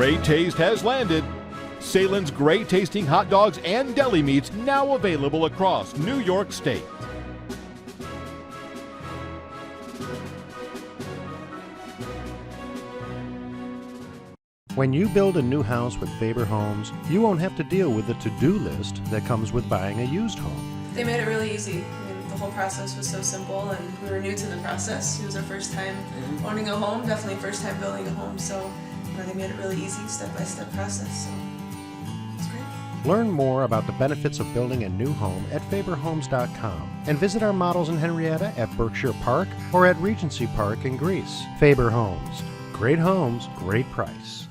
Great taste has landed. Salen's great tasting hot dogs and deli meats now available across New York State. When you build a new house with Faber Homes, you won't have to deal with the to-do list that comes with buying a used home. They made it really easy. I mean, the whole process was so simple, and we were new to the process. It was our first time owning a home, definitely first time building a home, so they made it really easy, step-by-step process, so it's great. Learn more about the benefits of building a new home at FaberHomes.com and visit our models in Henrietta at Berkshire Park or at Regency Park in Greece. Faber Homes. Great homes, great price.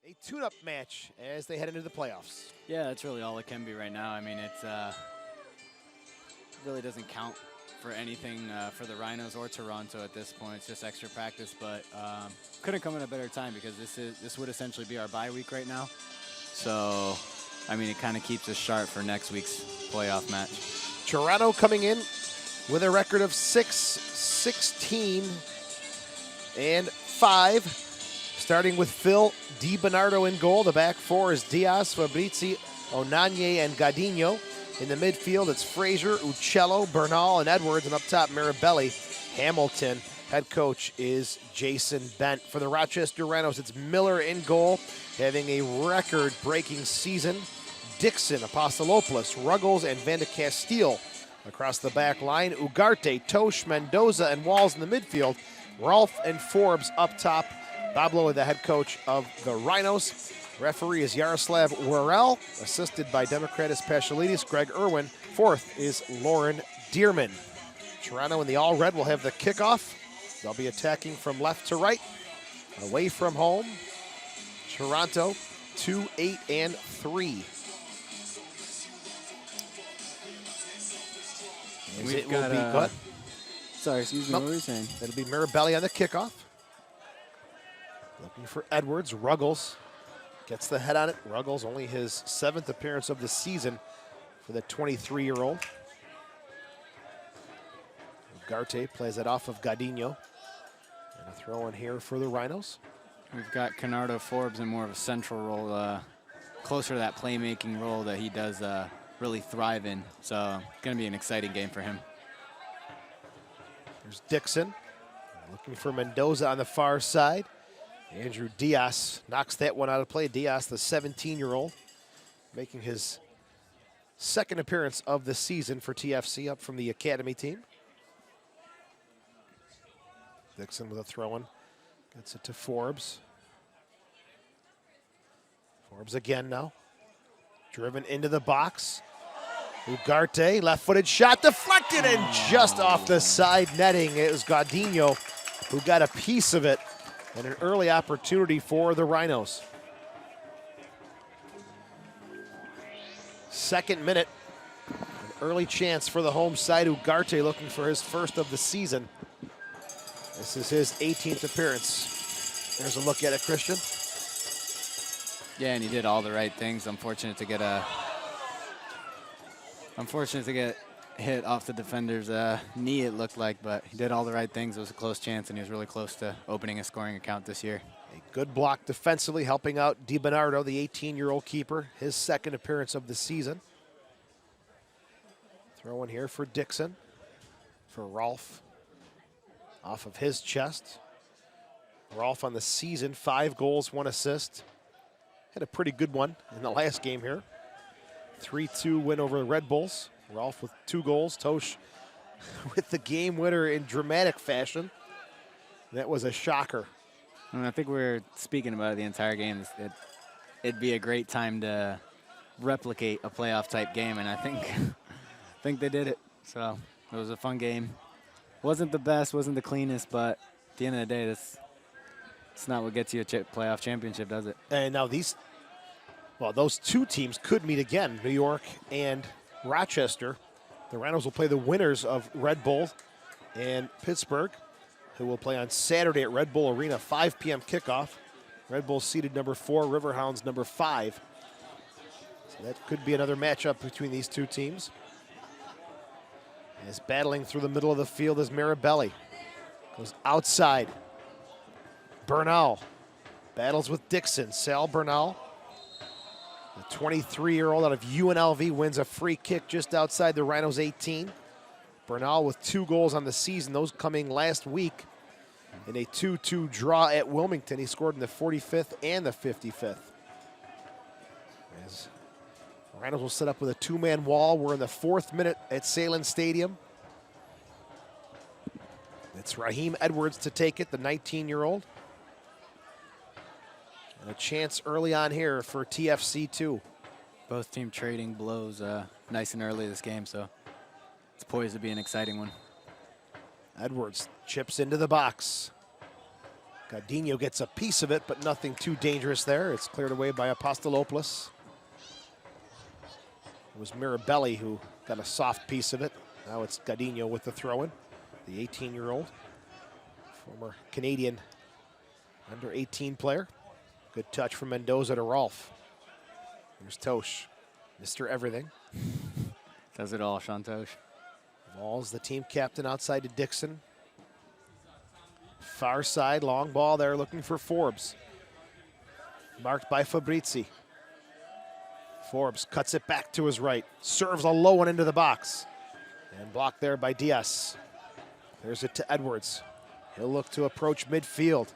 A tune-up match as they head into the playoffs. Yeah, that's really all it can be right now. I mean, it really doesn't count for anything for the Rhinos or Toronto at this point. It's just extra practice, but couldn't come at a better time because this would essentially be our bye week right now. So, I mean, it kind of keeps us sharp for next week's playoff match. Toronto coming in with a record of 6-16-5. Starting with Phil DiBernardo in goal. The back four is Diaz, Fabrizi, Onanye, and Gaudinho. In the midfield, it's Frazier, Uccello, Bernal, and Edwards. And up top, Mirabelli, Hamilton. Head coach is Jason Bent. For the Rochester Rhinos, it's Miller in goal, having a record-breaking season. Dixon, Apostolopoulos, Ruggles, and Van de Castile across the back line. Ugarte, Tosh, Mendoza, and Walls in the midfield. Rolfe and Forbes up top. Bob Lowe, the head coach of the Rhinos. Referee is Yaroslav Worrell, assisted by Democratis Pashalidis, Greg Irwin. Fourth is Lauren Dearman. Toronto in the all-red will have the kickoff. They'll be attacking from left to right. Away from home, Toronto 2-8-3. As it will be good. Sorry, excuse me. Nope. What were you saying? It'll be Mirabelli on the kickoff. Looking for Edwards. Ruggles gets the head on it. Ruggles, only his 7th appearance of the season for the 23-year-old. Ugarte plays it off of Gadinho. And a throw in here for the Rhinos. We've got Canardo Forbes in more of a central role, closer to that playmaking role that he does really thrive in. So going to be an exciting game for him. There's Dixon looking for Mendoza on the far side. Andrew Diaz knocks that one out of play. Diaz, the 17-year-old, making his 2nd appearance of the season for TFC, up from the academy team. Dixon with a throw-in. Gets it to Forbes. Forbes again now. Driven into the box. Ugarte, left-footed shot, deflected and just off the side netting. It was Gadinho who got a piece of it, and an early opportunity for the Rhinos. 2nd minute, an early chance for the home side. Ugarte looking for his 1st of the season. This is his 18th appearance. There's a look at it, Christian. Yeah, and he did all the right things. Unfortunate to get hit off the defender's knee, it looked like, but he did all the right things. It was a close chance, and he was really close to opening a scoring account this year. A good block defensively, helping out DiBernardo, the 18-year-old keeper, his 2nd appearance of the season. Throw in here for Dixon, for Rolfe, off of his chest. Rolfe on the season, 5 goals, 1 assist. Had a pretty good one in the last game here. 3-2 win over the Red Bulls. Rolfe with 2 goals. Tosh with the game winner in dramatic fashion. That was a shocker. And I think we were speaking about it the entire game. It'd be a great time to replicate a playoff type game, and I think they did it. So it was a fun game. Wasn't the best, wasn't the cleanest, but at the end of the day, it's not what gets you a playoff championship, does it? And now those 2 teams could meet again, New York and Rochester. The Rhinos will play the winners of Red Bull and Pittsburgh, who will play on Saturday at Red Bull Arena, 5 p.m. kickoff. Red Bull seeded number 4, Riverhounds number 5. So that could be another matchup between these 2 teams. As battling through the middle of the field is Mirabelli. Goes outside. Bernal battles with Dixon. Sal Bernal, the 23-year-old out of UNLV, wins a free kick just outside the Rhinos' 18. Bernal with 2 goals on the season, those coming last week in a 2-2 draw at Wilmington. He scored in the 45th and the 55th. As the Rhinos will set up with a 2-man wall. We're in the 4th minute at Salem Stadium. It's Raheem Edwards to take it, the 19-year-old. And a chance early on here for TFC too. Both team trading blows nice and early this game, so it's poised to be an exciting one. Edwards chips into the box. Gadinho gets a piece of it, but nothing too dangerous there. It's cleared away by Apostolopoulos. It was Mirabelli who got a soft piece of it. Now it's Gadinho with the throw-in, the 18-year-old, former Canadian under-18 player. Good touch from Mendoza to Rolfe. Here's Tosh, Mr. Everything. Does it all, Sean Tosh. Vols, the team captain, outside to Dixon. Far side, long ball there, looking for Forbes. Marked by Fabrizi. Forbes cuts it back to his right. Serves a low one into the box. And blocked there by Diaz. There's it to Edwards. He'll look to approach midfield.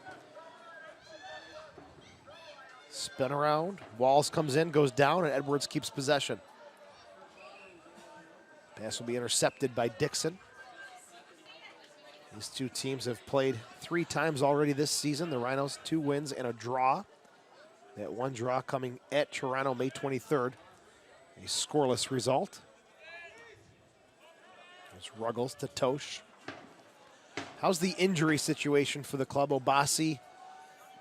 Spin around. Walls comes in, goes down, and Edwards keeps possession. Pass will be intercepted by Dixon. These 2 teams have played 3 times already this season. The Rhinos 2 wins and a draw. That 1 draw coming at Toronto May 23rd. A scoreless result. There's Ruggles to Tosh. How's the injury situation for the club? Obasi,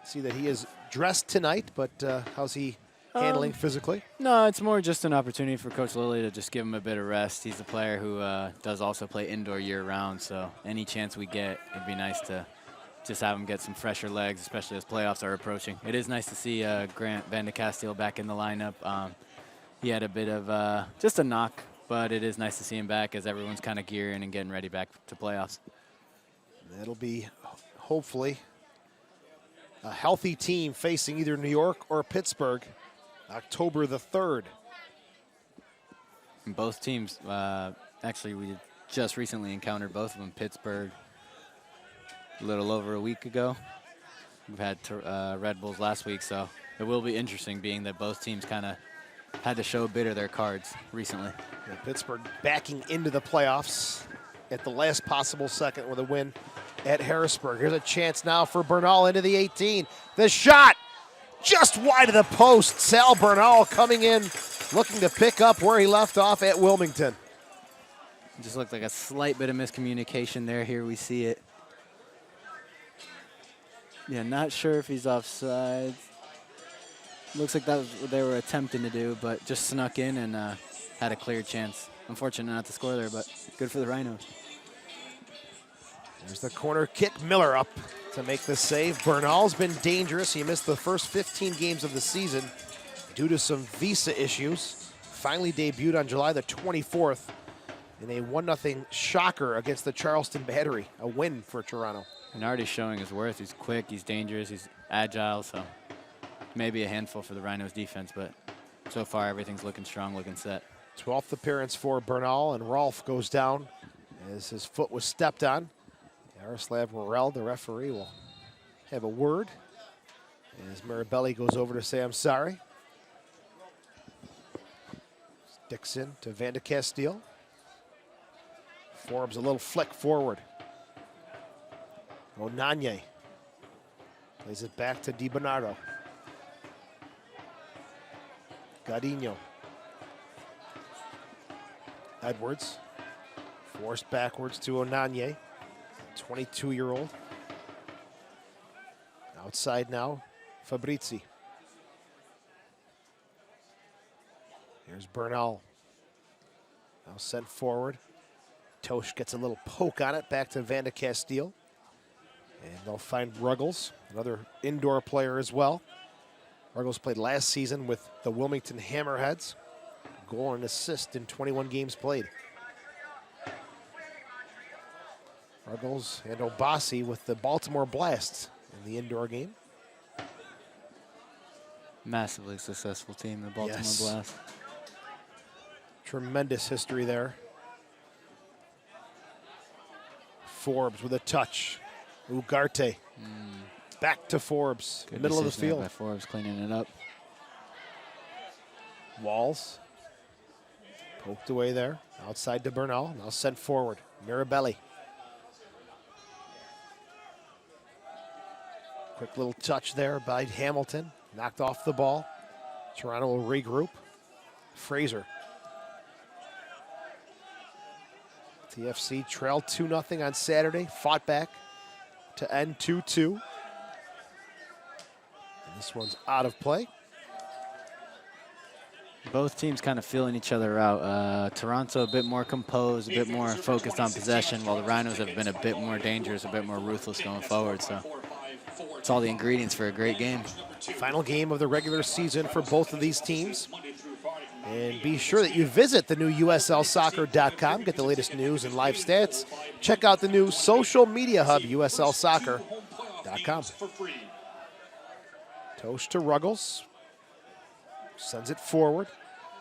see that he is dressed tonight, but how's he handling physically? No, it's more just an opportunity for Coach Lilly to just give him a bit of rest. He's a player who does also play indoor year-round, so any chance we get, it'd be nice to just have him get some fresher legs, especially as playoffs are approaching. It is nice to see Grant Van de Castile back in the lineup. He had a bit of just a knock, but it is nice to see him back as everyone's kind of gearing and getting ready back to playoffs. It'll be, hopefully, a healthy team facing either New York or Pittsburgh October the 3rd. And both teams, actually, we just recently encountered both of them. Pittsburgh a little over a week ago. We've had Red Bulls last week, so it will be interesting being that both teams kind of had to show a bit of their cards recently. And Pittsburgh backing into the playoffs at the last possible second with a win at Harrisburg. Here's a chance now for Bernal into the 18. The shot just wide of the post. Sal Bernal coming in, looking to pick up where he left off at Wilmington. It just looked like a slight bit of miscommunication there. Here we see it. Yeah, not sure if he's offside. Looks like that was what they were attempting to do, but just snuck in and had a clear chance. Unfortunate not to score there, but good for the Rhinos. There's the corner kick. Miller up to make the save. Bernal's been dangerous. He missed the first 15 games of the season due to some visa issues. Finally debuted on July the 24th in a 1-0 shocker against the Charleston Battery, a win for Toronto. And already showing his worth. He's quick, he's dangerous, he's agile, so maybe a handful for the Rhinos defense, but so far everything's looking strong, looking set. 12th appearance for Bernal, and Rolf goes down as his foot was stepped on. Yaroslav Morel, the referee, will have a word as Mirabelli goes over to say, I'm sorry. Dixon to Van de Castile. Forbes a little flick forward. Onanye plays it back to DiBernardo. Gaudinho. Edwards forced backwards to Onanye, 22-year-old. Outside now, Fabrizi. Here's Bernal. Now sent forward. Tosh gets a little poke on it, back to Van de Castile. And they'll find Ruggles, another indoor player as well. Ruggles played last season with the Wilmington Hammerheads. Goal and assist in 21 games played. Ruggles and Obasi with the Baltimore Blast in the indoor game. Massively successful team, the Baltimore Blast. Tremendous history there. Forbes with a touch. Ugarte. Back to Forbes, Good middle of the decision there field. by Forbes cleaning it up. Walls. Poked away there. Outside to Bernal. Now sent forward. Mirabelli. Quick little touch there by Hamilton. Knocked off the ball. Toronto will regroup. Fraser. TFC trailed 2-0 on Saturday. Fought back to end 2-2. And this one's out of play. Both teams kind of feeling each other out. Toronto a bit more composed, a bit more focused on possession, while the Rhinos have been a bit more dangerous, a bit more ruthless going forward. So it's all the ingredients for a great game. Final game of the regular season for both of these teams. And be sure that you visit the new USLsoccer.com, get the latest news and live stats. Check out the new social media hub, USLsoccer.com. Tosh to Ruggles. Sends it forward.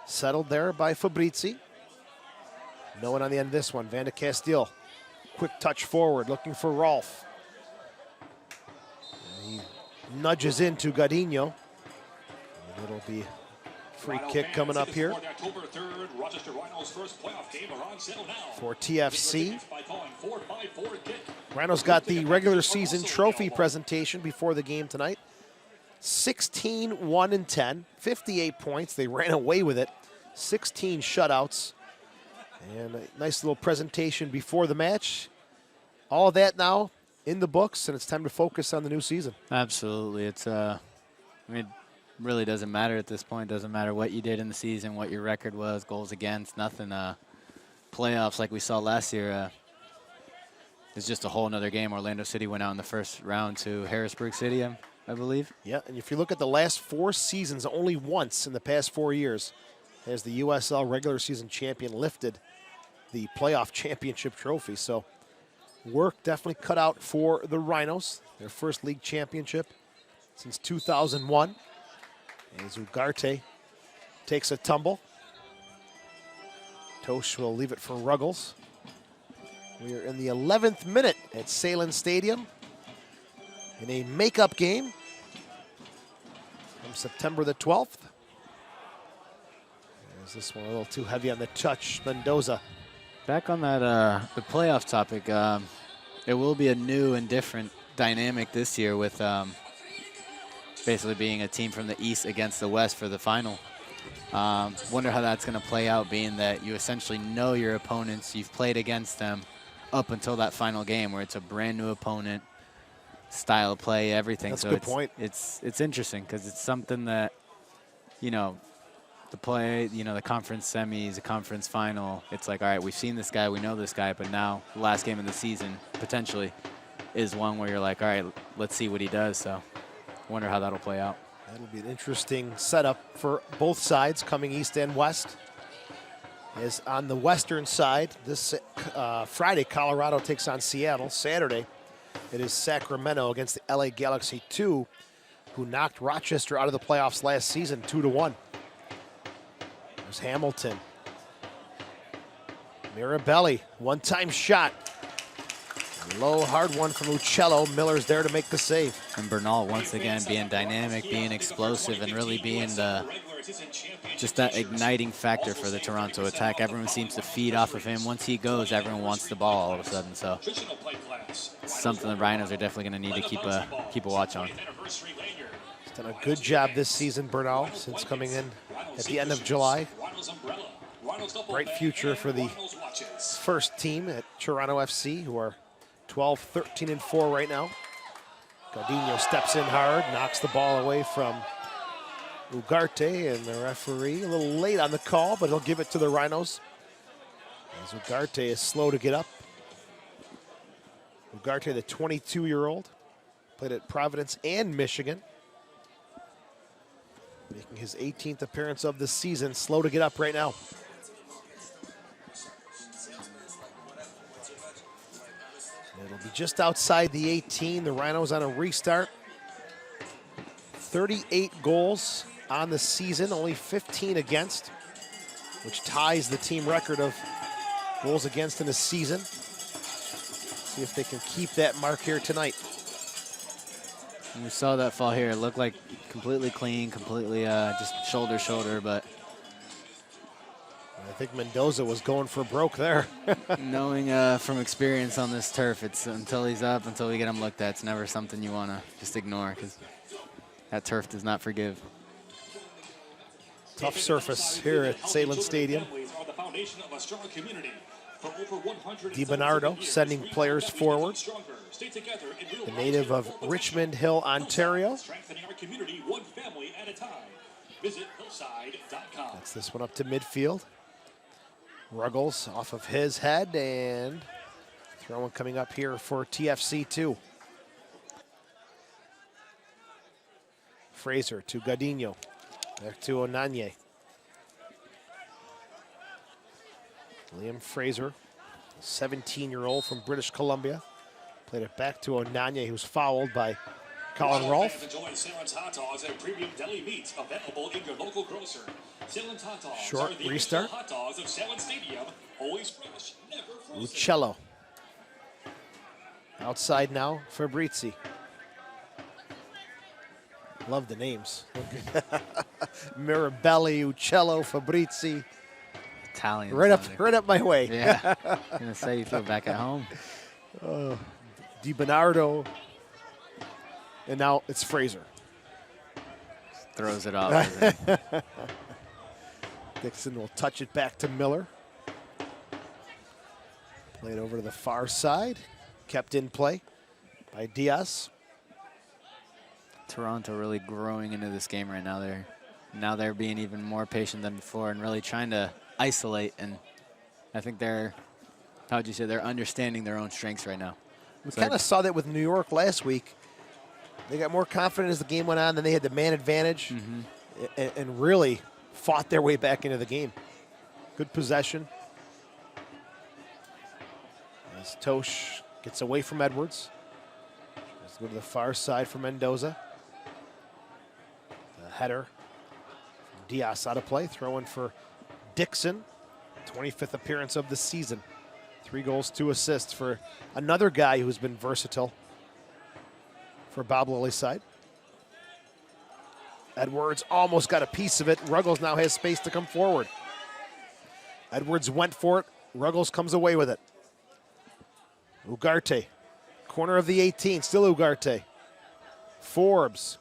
Settled there by Fabrizi. No one on the end of this one. Van de Castile. Quick touch forward, looking for Rolf. And he nudges into Gaudinho. And it'll be free kick coming up here for TFC. Rhinos got the regular season trophy presentation before the game tonight. 16-1-10, 58 points. They ran away with it. 16 shutouts. And a nice little presentation before the match. All of that now in the books, and it's time to focus on the new season. Absolutely. It's I mean, really doesn't matter at this point. Doesn't matter what you did in the season, what your record was, goals against, nothing. Playoffs like we saw last year is just a whole nother game. Orlando City went out in the first round to Harrisburg City, I believe. Yeah, and if you look at the last 4 seasons, only once in the past 4 years has the USL regular season champion lifted the playoff championship trophy. So work definitely cut out for the Rhinos, their first league championship since 2001. As Ugarte takes a tumble. Tosh will leave it for Ruggles. We are in the 11th minute at Salem Stadium in a makeup game from September the 12th. Is this one a little too heavy on the touch? Mendoza. Back on that the playoff topic, it will be a new and different dynamic this year with basically being a team from the East against the West for the final. Wonder how that's going to play out, being that you essentially know your opponents. You've played against them up until that final game where it's a brand new opponent, style of play, everything. That's so a good point. It's interesting because it's something that, you know, the play, you know, the conference semis, the conference final, it's like, all right, we've seen this guy, we know this guy, but now the last game of the season potentially is one where you're like, all right, let's see what he does. So wonder how that'll play out. That'll be an interesting setup for both sides coming east and west. As on the western side, this Friday, Colorado takes on Seattle. Saturday, it is Sacramento against the LA Galaxy 2, who knocked Rochester out of the playoffs last season, 2-1. There's Hamilton. Mirabelli, one-time shot. Low, hard one from Uccello. Miller's there to make the save. And Bernal, once again, being dynamic, being explosive, and really being just that igniting factor for the Toronto attack. Everyone seems to feed off of him. Once he goes, everyone wants the ball all of a sudden. So something the Rhinos are definitely going to need to keep a watch on. He's done a good job this season, Bernal, since coming in at the end of July. Bright future for the first team at Toronto FC, who are 12-13-4 right now. Gardino steps in hard, knocks the ball away from Ugarte, and the referee a little late on the call, but he'll give it to the Rhinos. As Ugarte is slow to get up. Ugarte, the 22-year-old, played at Providence and Michigan. Making his 18th appearance of the season, slow to get up right now. It'll be just outside the 18. The Rhinos on a restart. 38 goals on the season, only 15 against, which ties the team record of goals against in a season. See if they can keep that mark here tonight. And we saw that fall here. It looked like completely clean, completely just shoulder, but I think Mendoza was going for broke there. knowing from experience on this turf, it's until he's up, until we get him looked at, it's never something you want to just ignore because that turf does not forgive. Tough surface here at Salem Stadium. DiBernardo sending players forward. The native of Richmond Hill, Ontario. That's this one up to midfield. Ruggles off of his head, and throwing coming up here for TFC2. Fraser to Gardino. Back to Onanye. Liam Fraser, 17-year-old from British Columbia. Played it back to Onanye, who's fouled by Colin Rolfe. Short restart. Uccello. Outside now, Fabrizi. Love the names. Mirabelli, Uccello, Fabrizi. Italian. Right up my way. Yeah. I'm gonna say you feel back at home. DiBernardo. And now it's Fraser. Throws it off. Dixon will touch it back to Miller. Played over to the far side. Kept in play by Diaz. Toronto really growing into this game right now. They're being even more patient than before and really trying to isolate. And I think they're understanding their own strengths right now. We kind of saw that with New York last week. They got more confident as the game went on. Then they had the man advantage and really fought their way back into the game. Good possession. As Tosh gets away from Edwards. Let's go to the far side for Mendoza. The header. Diaz out of play. Throw in for Dixon. 25th appearance of the season. 3 goals, 2 assists for another guy who's been versatile for Bob Lilly's side. Edwards almost got a piece of it. Ruggles now has space to come forward. Edwards went for it. Ruggles comes away with it. Ugarte, corner of the 18, still Ugarte. Forbes.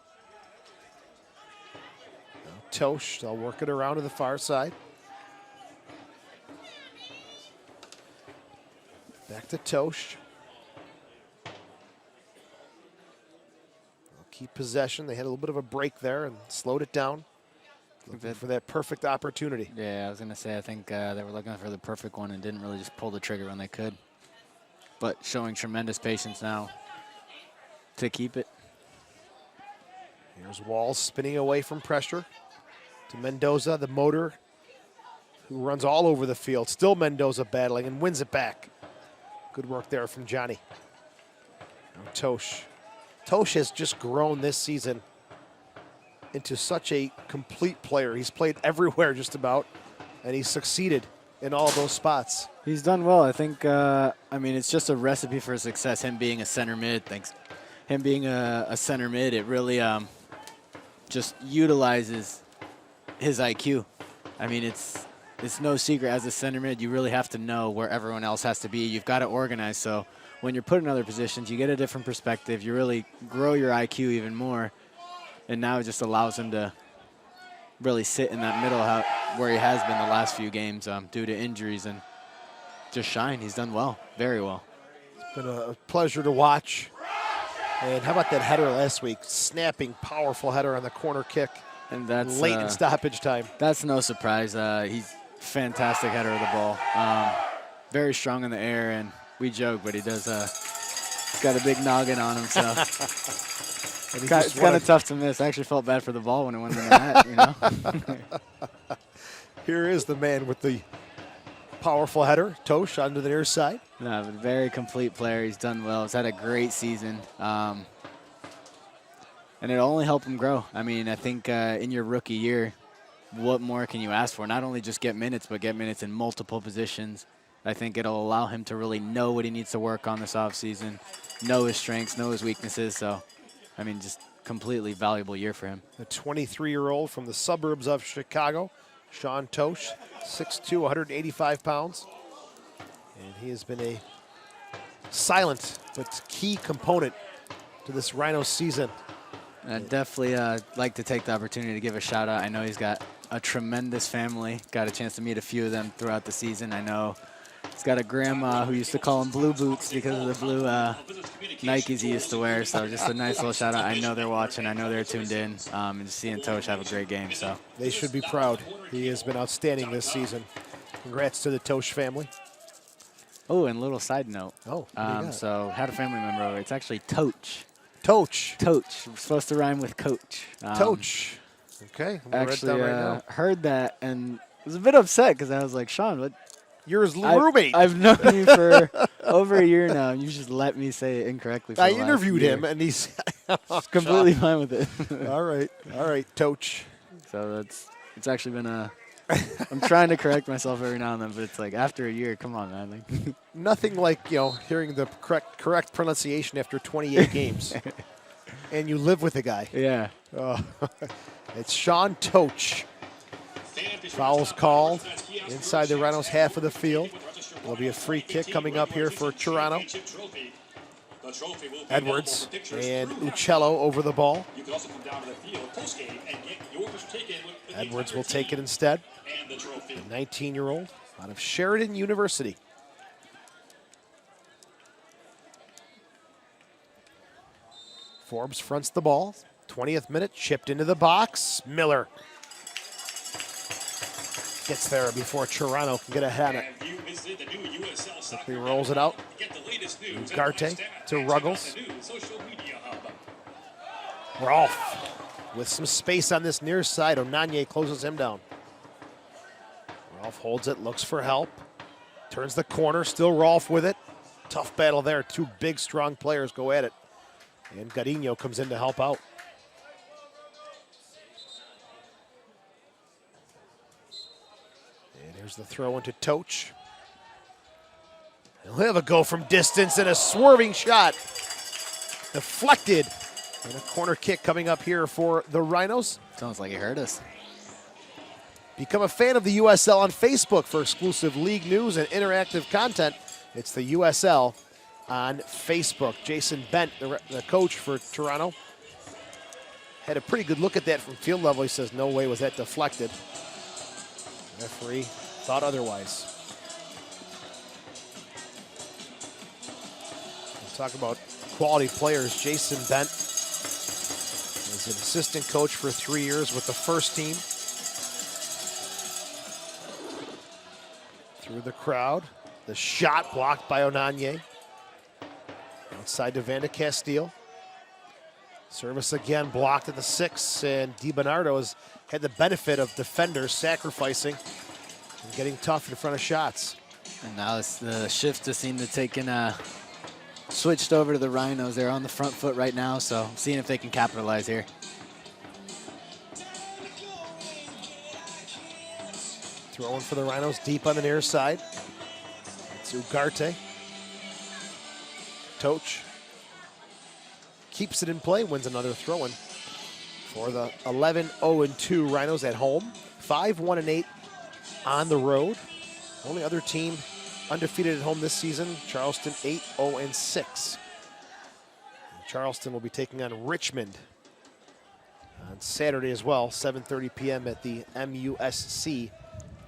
Now Tosh, they'll work it around to the far side. Back to Tosh. They'll keep possession. They had a little bit of a break there and slowed it down. Looking for that perfect opportunity. Yeah, I was going to say, I think they were looking for the perfect one and didn't really just pull the trigger when they could. But showing tremendous patience now to keep it. Here's Walls spinning away from pressure to Mendoza, the motor, who runs all over the field. Still Mendoza battling and wins it back. Good work there from Johnny. Now Tosh. Tosh has just grown this season into such a complete player. He's played everywhere just about, and he's succeeded in all those spots. He's done well. I think, I mean, it's just a recipe for success, him being a center mid. Him being a center mid, it really just utilizes his IQ. I mean, it's no secret as a center mid, you really have to know where everyone else has to be. You've got to organize. So when you're put in other positions, you get a different perspective. You really grow your IQ even more. And now it just allows him to really sit in that middle where he has been the last few games due to injuries and just shine. He's done well, very well. It's been a pleasure to watch. And how about that header last week? Snapping, powerful header on the corner kick. And that's late in stoppage time. That's no surprise. He's fantastic header of the ball. Very strong in the air, and we joke, but he's got a big noggin on him, so it's kind of tough to miss. I actually felt bad for the ball when it went in the net, you know. Here is the man with the powerful header, Tosh onto the near side. No, but very complete player. He's done well. He's had a great season. And it'll only help him grow. I mean, I think in your rookie year, what more can you ask for? Not only just get minutes, but get minutes in multiple positions. I think it'll allow him to really know what he needs to work on this offseason, know his strengths, know his weaknesses. So, I mean, just completely valuable year for him. A 23-year-old from the suburbs of Chicago, Sean Tosh, 6'2", 185 pounds. And he has been a silent but key component to this Rhinos season. I'd definitely like to take the opportunity to give a shout out. I know he's got a tremendous family. Got a chance to meet a few of them throughout the season. I know he's got a grandma who used to call him Blue Boots because of the blue Nikes he used to wear. So just a nice little shout out. I know they're watching. I know they're tuned in. And just seeing Tosh have a great game. So they should be proud. He has been outstanding this season. Congrats to the Tosh family. Oh, and a little side note. Oh, so had a family member over. It's actually Toch. Toch. Toch. Supposed to rhyme with coach. Toch. Okay. Actually, heard that and was a bit upset because I was like, Sean, what? You're his roommate. I've known you for over a year now, and you just let me say it incorrectly. For I interviewed him, and he's completely fine with it. All right, Toch. So it's actually been a. I'm trying to correct myself every now and then, but it's like after a year, come on, man. Like, nothing like hearing the correct pronunciation after 28 games, and you live with the guy. Yeah. It's Sean Toch. Fouls called inside the Rhinos' half of the field. There'll be a free kick coming up here for Toronto. Edwards and Uccello over the ball. Edwards will take it instead. The 19-year-old out of Sheridan University. Forbes fronts the ball. 20th minute, chipped into the box. Miller gets there before Toronto can get ahead of it. Quickly rolls it out. Ugarte to Ruggles. Rolfe with some space on this near side. Onanye closes him down. Rolfe holds it, looks for help. Turns the corner, still Rolfe with it. Tough battle there. Two big, strong players go at it. And Gadinho comes in to help out. And here's the throw into Toch. He'll have a go from distance and a swerving shot. Deflected. And a corner kick coming up here for the Rhinos. Sounds like he heard us. Become a fan of the USL on Facebook for exclusive league news and interactive content. It's the USL on Facebook. Jason Bent, the coach for Toronto, had a pretty good look at that from field level. He says, no way was that deflected. Referee thought otherwise. We'll talk about quality players. Jason Bent was an assistant coach for 3 years with the first team. Through the crowd. The shot blocked by Onanye. Outside to Van de Castile. Service again blocked at the 6, and DiBernardo has had the benefit of defenders sacrificing and getting tough in front of shots. And now it's the shift to seem to taking switched over to the Rhinos. They're on the front foot right now, so seeing if they can capitalize here. Throwing for the Rhinos deep on the near side. It's Ugarte. Toch keeps it in play, wins another throw-in for the 11-0-2 Rhinos at home. 5-1-8 on the road. Only other team undefeated at home this season, Charleston 8-0-6. Charleston will be taking on Richmond on Saturday as well, 7:30 p.m. at the MUSC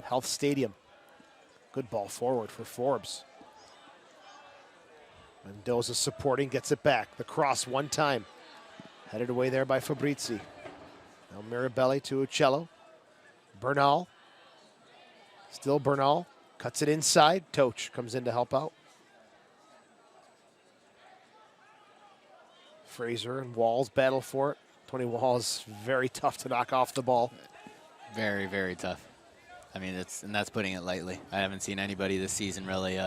Health Stadium. Good ball forward for Forbes. Mendoza supporting, gets it back. The cross one time. Headed away there by Fabrizi. Now Mirabelli to Uccello. Bernal. Still Bernal. Cuts it inside. Toch comes in to help out. Fraser and Walls battle for it. Tony Walls very tough to knock off the ball. Very, very tough. I mean, that's putting it lightly. I haven't seen anybody this season really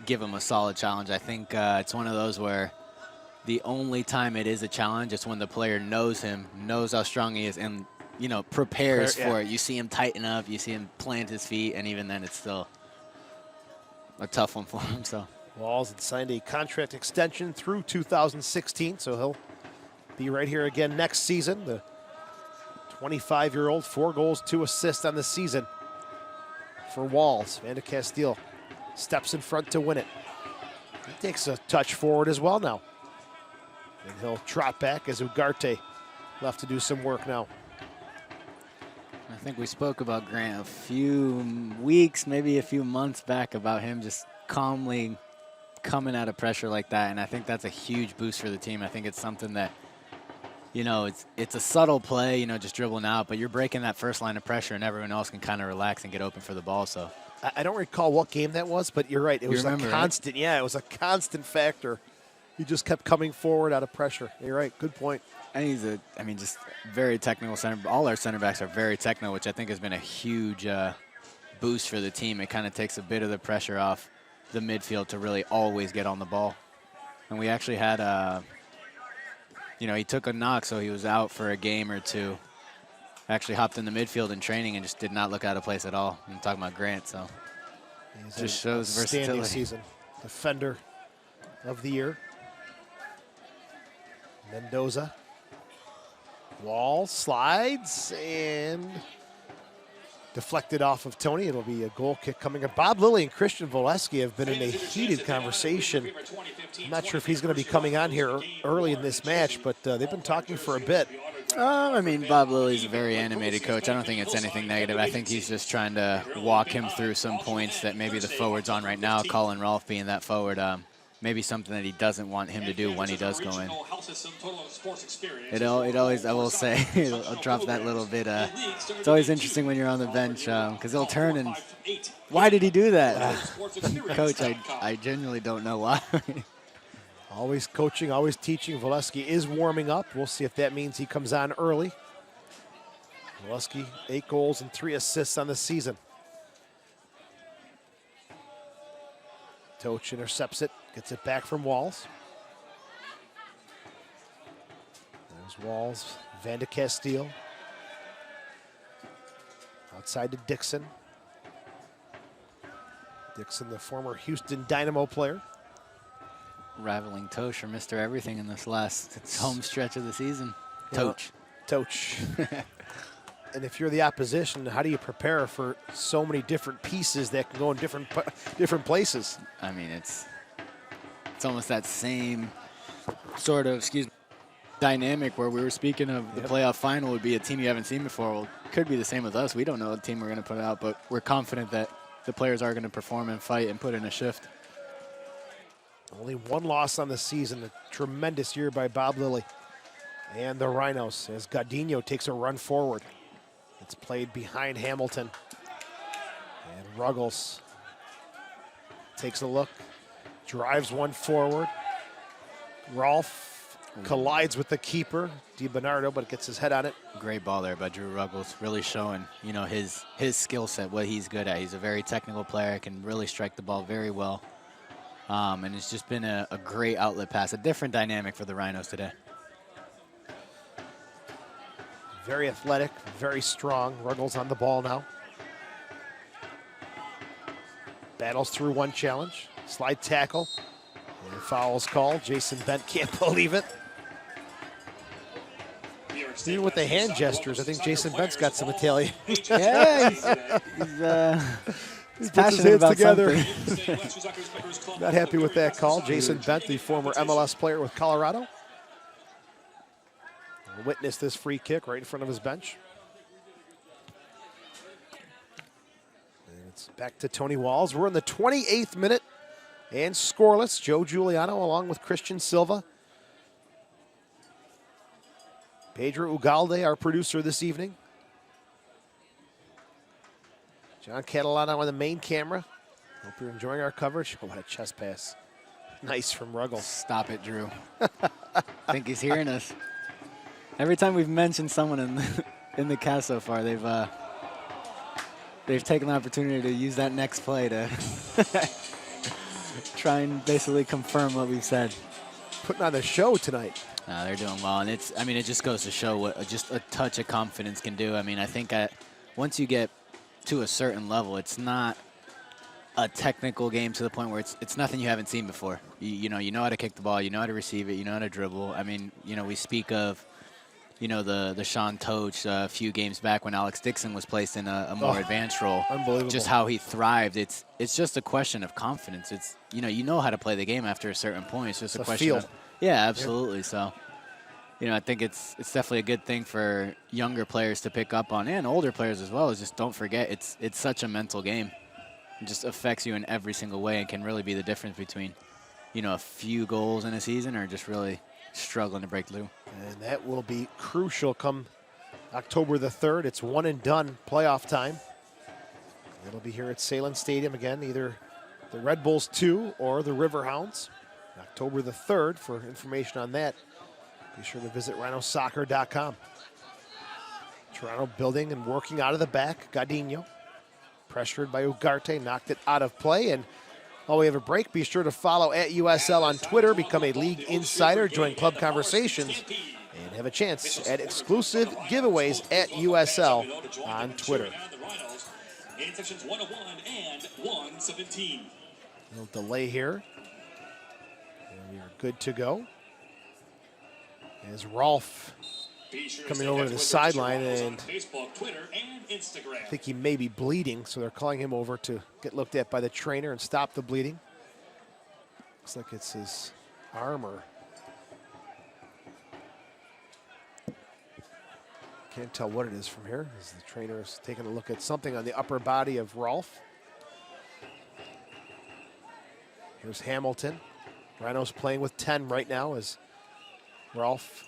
give him a solid challenge. I think it's one of those where the only time it is a challenge is when the player knows him, knows how strong he is, and prepares for it. You see him tighten up, you see him plant his feet, and even then it's still a tough one for him. So Walls had signed a contract extension through 2016, so he'll be right here again next season. The 25-year-old, 4 goals, 2 assists on the season for Walls. Van de Castile steps in front to win it. He takes a touch forward as well now. And he'll trot back as Ugarte left to do some work now. I think we spoke about Grant a few weeks, maybe a few months back, about him just calmly coming out of pressure like that, and I think that's a huge boost for the team. I think it's something that, it's a subtle play, just dribbling out, but you're breaking that first line of pressure, and everyone else can kind of relax and get open for the ball. So I don't recall what game that was, but you're right. It was a constant, right? Yeah, it was a constant factor. He just kept coming forward out of pressure. You're right. Good point. And he's just very technical center. All our center backs are very technical, which I think has been a huge boost for the team. It kind of takes a bit of the pressure off the midfield to really always get on the ball. And we actually had, he took a knock, so he was out for a game or two. Actually hopped in the midfield in training and just did not look out of place at all. I'm talking about Grant, so he's just shows versatility. Season. Defender of the year. Mendoza. Wall slides and deflected off of Tony. It'll be a goal kick coming up. Bob Lilly and Christian Voleski have been in a heated conversation. I'm not sure if he's going to be coming on here early in this match, but they've been talking for a bit. Bob Lilly's a very animated coach. I don't think it's anything negative. I think he's just trying to walk him through some points that maybe the forward's on right now, Colin Rolfe being that forward. maybe something that he doesn't want him to do when he does go in. It always, I will say, I'll drop that little bit. It's always interesting when you're on the bench because they'll turn and, why did he do that? Coach, I genuinely don't know why. Always coaching, always teaching. Volesky is warming up. We'll see if that means he comes on early. Volesky, 8 goals and 3 assists on the season. Toch intercepts it, gets it back from Walls. There's Walls, Van de Castile. Outside to Dixon. Dixon, the former Houston Dynamo player. Rivaling Toch for Mr. Everything in this last home stretch of the season. Toch. Toch. And if you're the opposition, how do you prepare for so many different pieces that can go in different places? I mean, it's almost that same sort of, dynamic where we were speaking of the playoff final would be a team you haven't seen before. Well, it could be the same with us. We don't know what team we're going to put out, but we're confident that the players are going to perform and fight and put in a shift. Only 1 loss on the season. A tremendous year by Bob Lilly and the Rhinos as Gaudinho takes a run forward. It's played behind Hamilton. And Ruggles takes a look, drives one forward. Rolfe collides with the keeper, DiBernardo, but gets his head on it. Great ball there by Drew Ruggles, really showing, his skill set, what he's good at. He's a very technical player, can really strike the ball very well. And it's just been a great outlet pass, a different dynamic for the Rhinos today. Very athletic, very strong. Ruggles on the ball now. Battles through one challenge. Slide tackle. And foul's called. Jason Bent can't believe it. Even with the hand gestures, I think Jason Bent's got some Italian. Yeah, he's passionate about together. something. Not happy with that call. Jason Bent, the former MLS player with Colorado. Witnessed this free kick right in front of his bench. And it's back to Tony Walls. We're in the 28th minute and scoreless. Joe Giuliano along with Christian Silva. Pedro Ugalde, our producer this evening. John Catalano on the main camera. Hope you're enjoying our coverage. Oh, what a chest pass. Nice from Ruggles. Stop it, Drew. I think he's hearing us. Every time we've mentioned someone in the cast so far, they've taken the opportunity to use that next play to try and basically confirm what we've said. Putting on the show tonight. They're doing well, and it just goes to show what just a touch of confidence can do. I mean, I think once you get to a certain level, it's not a technical game to the point where it's nothing you haven't seen before. You know how to kick the ball, you know how to receive it, you know how to dribble. I mean, we speak of the Sean Toch a few games back when Alex Dixon was placed in a more advanced role. Unbelievable. Just how he thrived. It's just a question of confidence. It's you know how to play the game after a certain point. It's just a question feel. of yeah, absolutely. So I think it's definitely a good thing for younger players to pick up on and older players as well. Is just don't forget it's such a mental game. It just affects you in every single way and can really be the difference between a few goals in a season or just really struggling to break through. And that will be crucial come October the 3rd. It's one and done playoff time. It'll be here at Salem Stadium again, either the Red Bulls 2 or the Riverhounds. October the 3rd. For information on that, be sure to visit rhinosoccer.com. Toronto building and working out of the back. Gaudinho, pressured by Ugarte, knocked it out of play. And while we have a break, be sure to follow at USL on Twitter, become a league insider, join club conversations, and have a chance at exclusive giveaways at USL on Twitter. In sections 101 and 117. A little delay here. And we are good to go. As Rolfe coming over to the sideline, and Facebook, Twitter, and Instagram. I think he may be bleeding, so they're calling him over to get looked at by the trainer and stop the bleeding. Looks like it's his arm or can't tell what it is from here as the trainer is taking a look at something on the upper body of Rolfe. Here's Hamilton. Rhinos playing with 10 right now as Rolf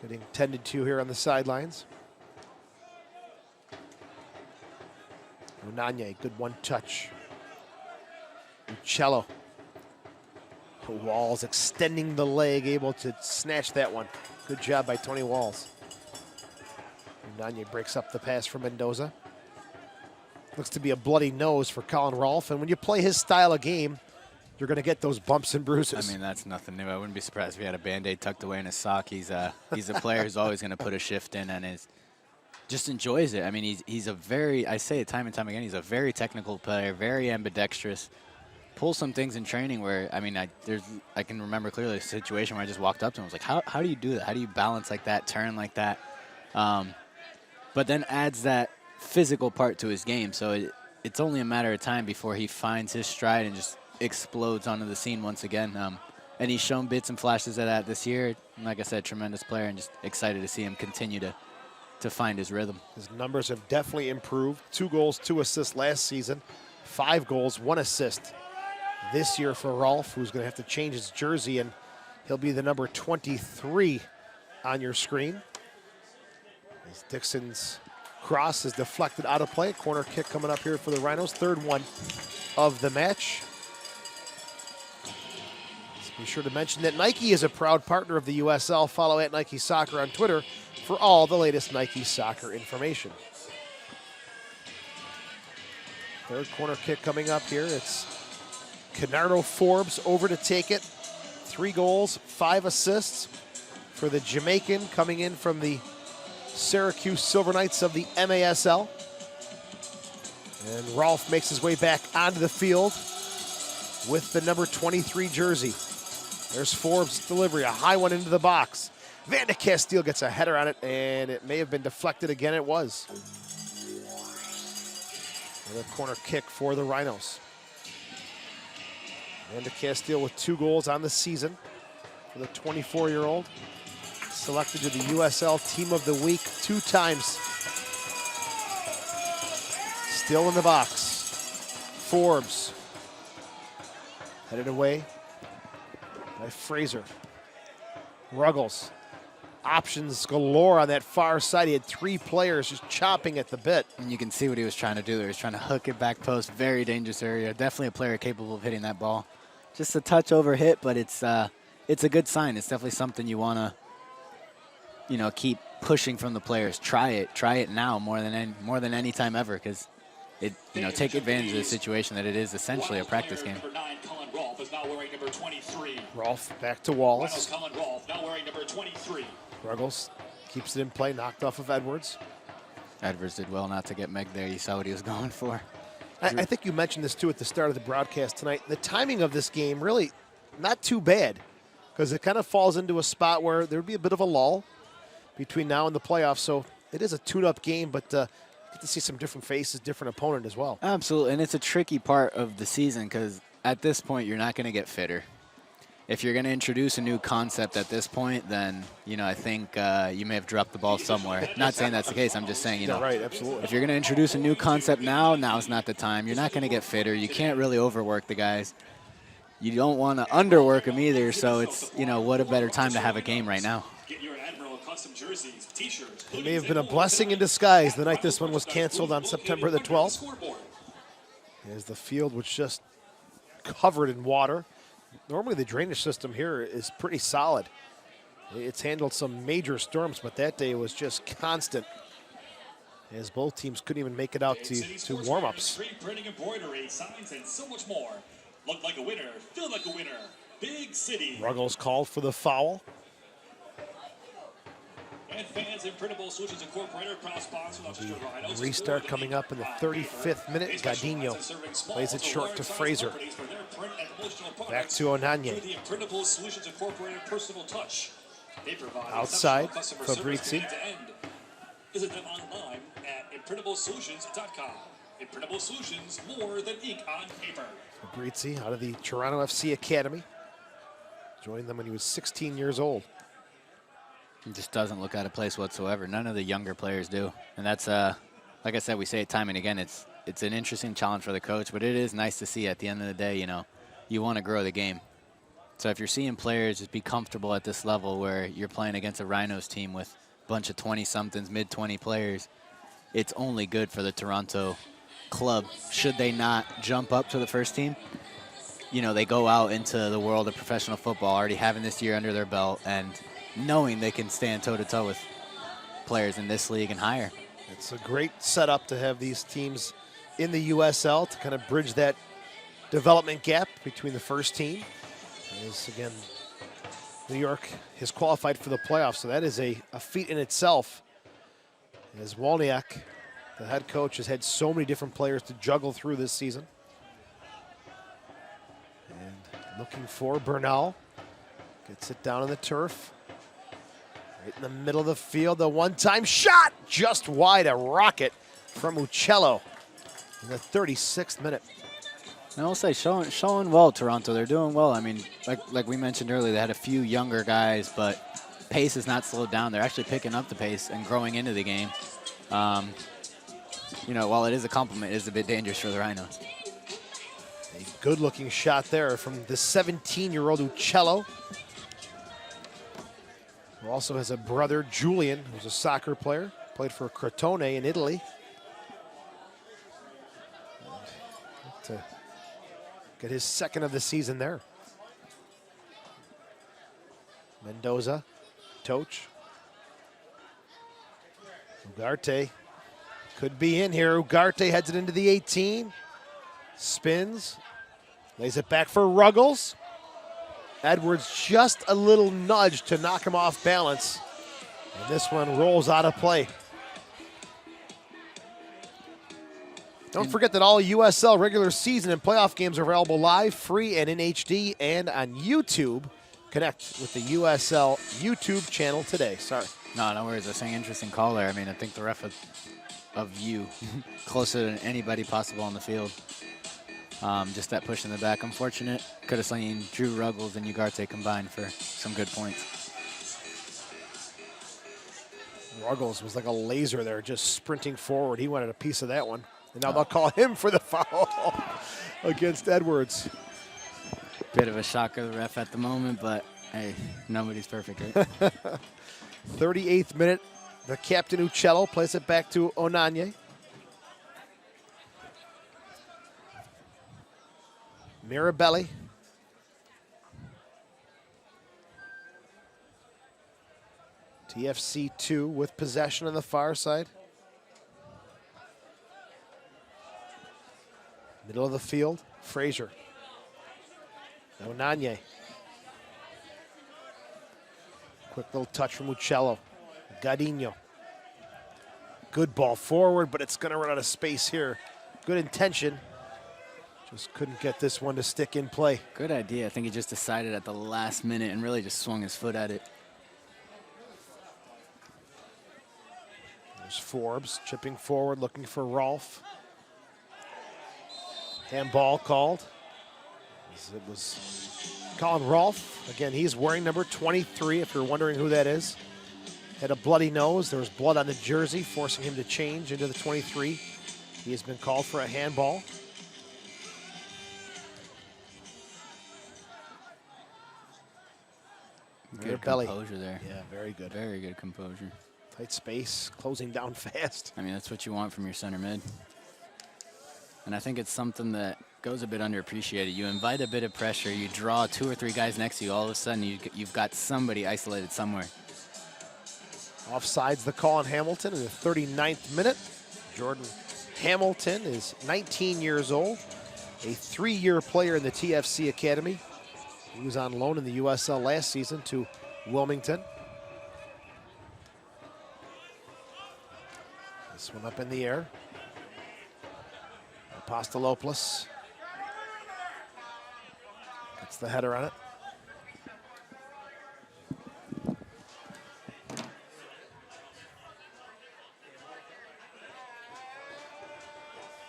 getting tended to here on the sidelines. Onanye, good one touch. Uccello. Walls extending the leg, able to snatch that one. Good job by Tony Walls. Onanye breaks up the pass for Mendoza. Looks to be a bloody nose for Colin Rolfe, and when you play his style of game, you're going to get those bumps and bruises. I mean, that's nothing new. I wouldn't be surprised if he had a Band-Aid tucked away in his sock. He's a player who's always going to put a shift in and just enjoys it. I mean, he's a very, I say it time and time again, he's a very technical player, very ambidextrous. Pull some things in training where, I mean, I can remember clearly a situation where I just walked up to him and was like, how do you do that? How do you balance like that, turn like that? But then adds that physical part to his game. So it's only a matter of time before he finds his stride and just explodes onto the scene once again. And he's shown bits and flashes of that this year. And like I said, tremendous player, and just excited to see him continue to find his rhythm. His numbers have definitely improved. 2 goals, 2 assists last season. 5 goals, 1 assist this year for Rolfe, who's going to have to change his jersey, and he'll be the number 23 on your screen. As Dixon's cross is deflected out of play. Corner kick coming up here for the Rhinos. 3rd one of the match. Be sure to mention that Nike is a proud partner of the USL. Follow at Nike Soccer on Twitter for all the latest Nike Soccer information. 3rd corner kick coming up here. It's Kenardo Forbes over to take it. 3 goals, 5 assists for the Jamaican coming in from the Syracuse Silver Knights of the MASL. And Rolfe makes his way back onto the field with the number 23 jersey. There's Forbes' delivery, a high one into the box. Van de Castile gets a header on it, and it may have been deflected again. It was. Another corner kick for the Rhinos. Van de Castile with 2 goals on the season for the 24-year-old. Selected to the USL Team of the Week 2 times. Still in the box. Forbes. Headed away by Fraser. Ruggles. Options galore on that far side. He had 3 players just chopping at the bit. And you can see what he was trying to do there. He was trying to hook it back post. Very dangerous area. Definitely a player capable of hitting that ball. Just a touch over hit, but it's a good sign. It's definitely something you want to, keep pushing from the players. Try it now more than any time ever, because take advantage of the situation that it is essentially a practice game. Rolfe is now wearing number 23. Rolfe back to Wallace. Rhinos Colin Rolfe now wearing number 23. Ruggles keeps it in play, knocked off of Edwards. Edwards did well not to get Meg there. You saw what he was going for. I think you mentioned this too at the start of the broadcast tonight. The timing of this game really not too bad, because it kind of falls into a spot where there would be a bit of a lull between now and the playoffs. So it is a tune-up game, but you get to see some different faces, different opponent as well. Absolutely, and it's a tricky part of the season because at this point you're not going to get fitter. If you're going to introduce a new concept at this point, then, I think you may have dropped the ball somewhere. Not saying that's the case. I'm just saying, right, absolutely. If you're going to introduce a new concept now's not the time. You're not going to get fitter. You can't really overwork the guys. You don't want to underwork them either. So it's, what a better time to have a game right now. Get your Admiral custom jerseys, t-shirts. It may have been a blessing in disguise the night this one was canceled on September the 12th. As the field was just covered in water. Normally the drainage system here is pretty solid. It's handled some major storms, but that day was just constant, as both teams couldn't even make it out to warm-ups. Printing, embroidery, signs, and so much more. Look like a winner, feel like a winner. Big City. Ruggles called for the foul. And Fans Imprintable Solutions Incorporated, proud sponsor of Rochester Rhinos. Restart coming up in the 35th minute. Gadinho plays it short to Fraser. Back to Onanye. The Imprintable Solutions Incorporated personal touch. They provide Outside, customer service Fabrizi. end to end. Visit them online at imprintablesolutions.com. Imprintable Solutions, more than ink on paper. Fabrizi out of the Toronto FC Academy. Joined them when he was 16 years old. He just doesn't look out of place whatsoever. None of the younger players do. And that's, like I said, we say it time and again, it's an interesting challenge for the coach, but it is nice to see at the end of the day, you want to grow the game. So if you're seeing players just be comfortable at this level where you're playing against a Rhinos team with a bunch of 20-somethings, mid-20 players, it's only good for the Toronto club. Should they not jump up to the first team, you know, they go out into the world of professional football already having this year under their belt and knowing they can stand toe-to-toe with players in this league and higher. It's a great setup to have these teams in the USL to kind of bridge that development gap between the first team. As again, New York has qualified for the playoffs, so that is a feat in itself. As Wolniak, the head coach, has had so many different players to juggle through this season. And looking for Bernal. Gets it down on the turf. Right in the middle of the field, the one-time shot, just wide, a rocket from Uccello in the 36th minute. And I'll say showing well, Toronto. They're doing well. I mean, like we mentioned earlier, they had a few younger guys, but pace has not slowed down. They're actually picking up the pace and growing into the game. You know, while it is a compliment, it is a bit dangerous for the Rhinos. A good-looking shot there from the 17-year-old Uccello, who also has a brother, Julian, who's a soccer player, played for Crotone in Italy. And to get his second of the season there. Mendoza, Toch. Ugarte could be in here. Ugarte heads it into the 18. Spins. Lays it back for Ruggles. Edwards just a little nudge to knock him off balance. And this one rolls out of play. Don't forget that all USL regular season and playoff games are available live, free, and in HD, and on YouTube. Connect with the USL YouTube channel today. Sorry. No worries. That's an interesting call there. I mean, I think the ref of view closer than anybody possible on the field. Just that push in the back. Unfortunate. Could have seen Drew Ruggles and Ugarte combined for some good points. Ruggles was like a laser there, just sprinting forward. He wanted a piece of that one. And now they'll call him for the foul against Edwards. Bit of a shock of the ref at the moment, but hey, nobody's perfect, right? 38th minute, the captain Uccello plays it back to Onanye. Mirabelli. TFC 2 with possession on the far side. Middle of the field, Frazier. Onanye. Quick little touch from Uccello. Gadinho. Good ball forward, but it's going to run out of space here. Good intention. Just couldn't get this one to stick in play. Good idea. I think he just decided at the last minute and really just swung his foot at it. There's Forbes chipping forward, looking for Rolfe. Handball called. It was Colin Rolfe. Again, he's wearing number 23, if you're wondering who that is. Had a bloody nose. There was blood on the jersey, forcing him to change into the 23. He has been called for a handball. Good composure there. Yeah, very good. Very good composure. Tight space, closing down fast. I mean, that's what you want from your center mid. And I think it's something that goes a bit underappreciated. You invite a bit of pressure, you draw 2 or 3 guys next to you, all of a sudden you've got somebody isolated somewhere. Offsides the call on Hamilton in the 39th minute. Jordan Hamilton is 19 years old, a 3-year player in the TFC Academy. He was on loan in the USL last season to Wilmington. This one up in the air. Apostolopoulos gets the header on it.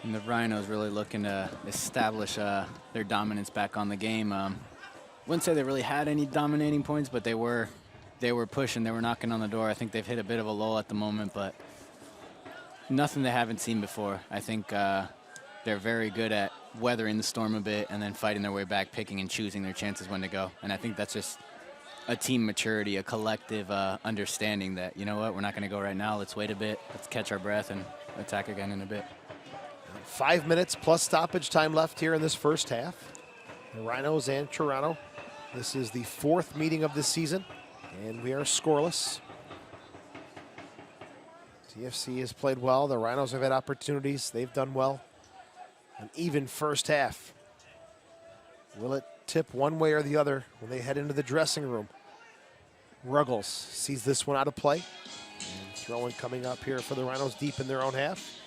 And the Rhinos really looking to establish their dominance back on the game. Wouldn't say they really had any dominating points, but they were pushing, they were knocking on the door. I think they've hit a bit of a lull at the moment, but nothing they haven't seen before. I think they're very good at weathering the storm a bit and then fighting their way back, picking and choosing their chances when to go. And I think that's just a team maturity, a collective understanding that, you know what, we're not going to go right now. Let's wait a bit. Let's catch our breath and attack again in a bit. 5 minutes plus stoppage time left here in this first half. The Rhinos and Toronto. This is the 4th meeting of this season, and we are scoreless. TFC has played well. The Rhinos have had opportunities. They've done well. An even first half. Will it tip one way or the other when they head into the dressing room? Ruggles sees this one out of play. And throwing coming up here for the Rhinos deep in their own half.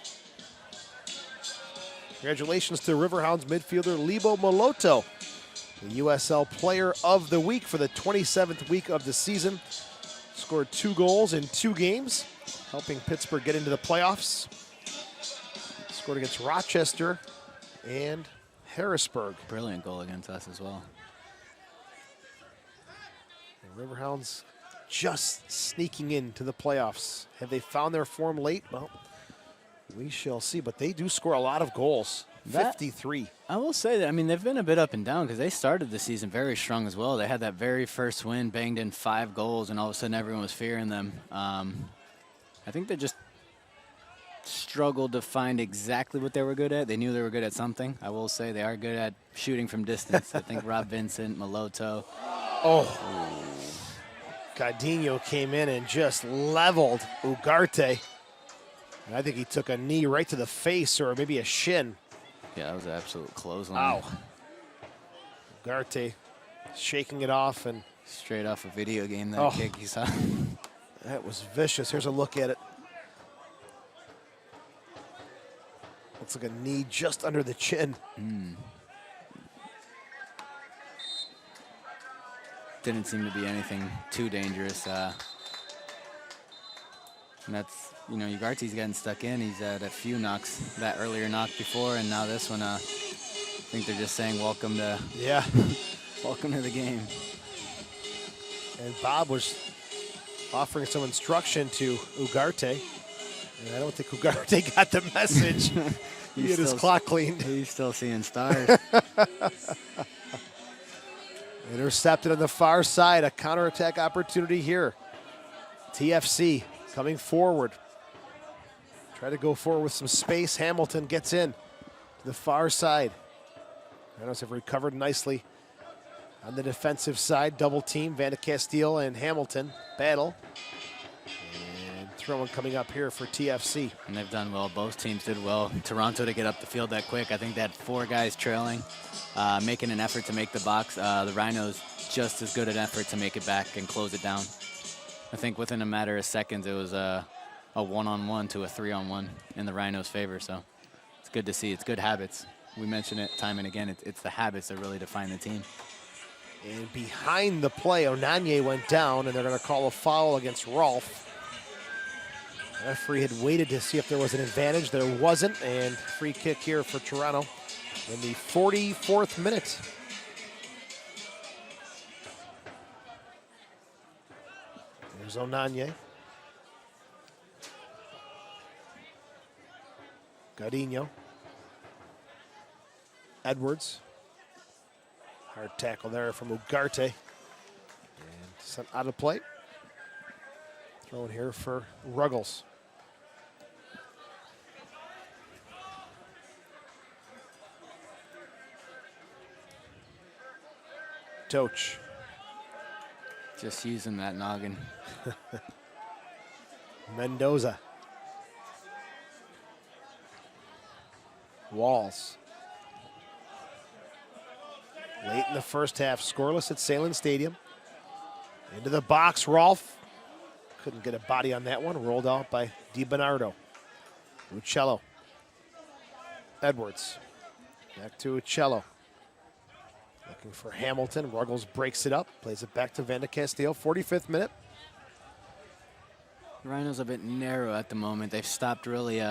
Congratulations to Riverhounds midfielder Lebo Moloto, the USL Player of the Week for the 27th week of the season. Scored 2 goals in 2 games, helping Pittsburgh get into the playoffs. Scored against Rochester and Harrisburg. Brilliant goal against us as well. The Riverhounds just sneaking into the playoffs. Have they found their form late? Well, we shall see, but they do score a lot of goals. 53. I will say that, I mean, they've been a bit up and down because they started the season very strong as well. They had that very first win, banged in 5 goals, and all of a sudden everyone was fearing them. I think they just struggled to find exactly what they were good at. They knew they were good at something. I will say they are good at shooting from distance. I think Rob Vincent, Moloto. Oh. Gardino came in and just leveled Ugarte. And I think he took a knee right to the face or maybe a shin. Yeah, that was an absolute clothesline. Ow. Ugarte shaking it off and straight off a video game, that kick you saw. That was vicious. Here's a look at it. Looks like a knee just under the chin. Didn't seem to be anything too dangerous. And that's, you know, Ugarte's getting stuck in. He's had a few knocks, that earlier knock before, and now this one. I think they're just saying welcome to welcome to the game. And Bob was offering some instruction to Ugarte. And I don't think Ugarte got the message. He had his clock cleaned. He's still seeing stars. Intercepted on the far side. A counterattack opportunity here. TFC coming forward. Try to go forward with some space. Hamilton gets in to the far side. Rhinos have recovered nicely on the defensive side. Double team. Van de Castile and Hamilton battle. And throwing coming up here for TFC. And they've done well. Both teams did well. Toronto to get up the field that quick. I think they had 4 guys trailing, making an effort to make the box. The Rhinos just as good an effort to make it back and close it down. I think within a matter of seconds, it was a 1-on-1 to a 3-on-1 in the Rhinos' favor. So it's good to see. It's good habits. We mention it time and again. It's the habits that really define the team. And behind the play, Onanye went down, and they're going to call a foul against Rolfe. The referee had waited to see if there was an advantage. There wasn't, and free kick here for Toronto in the 44th minute. There's Onanye. Gardino. Edwards. Hard tackle there from Ugarte. And sent out of play. Throwing here for Ruggles. Toch. Just using that noggin. Mendoza. Walls. Late in the first half, scoreless at Salem Stadium. Into the box, Rolfe. Couldn't get a body on that one. Rolled out by DiBernardo. Uccello. Edwards. Back to Uccello. Looking for Hamilton. Ruggles breaks it up. Plays it back to Van de Castile. 45th minute. The Rhinos a bit narrow at the moment. They've stopped really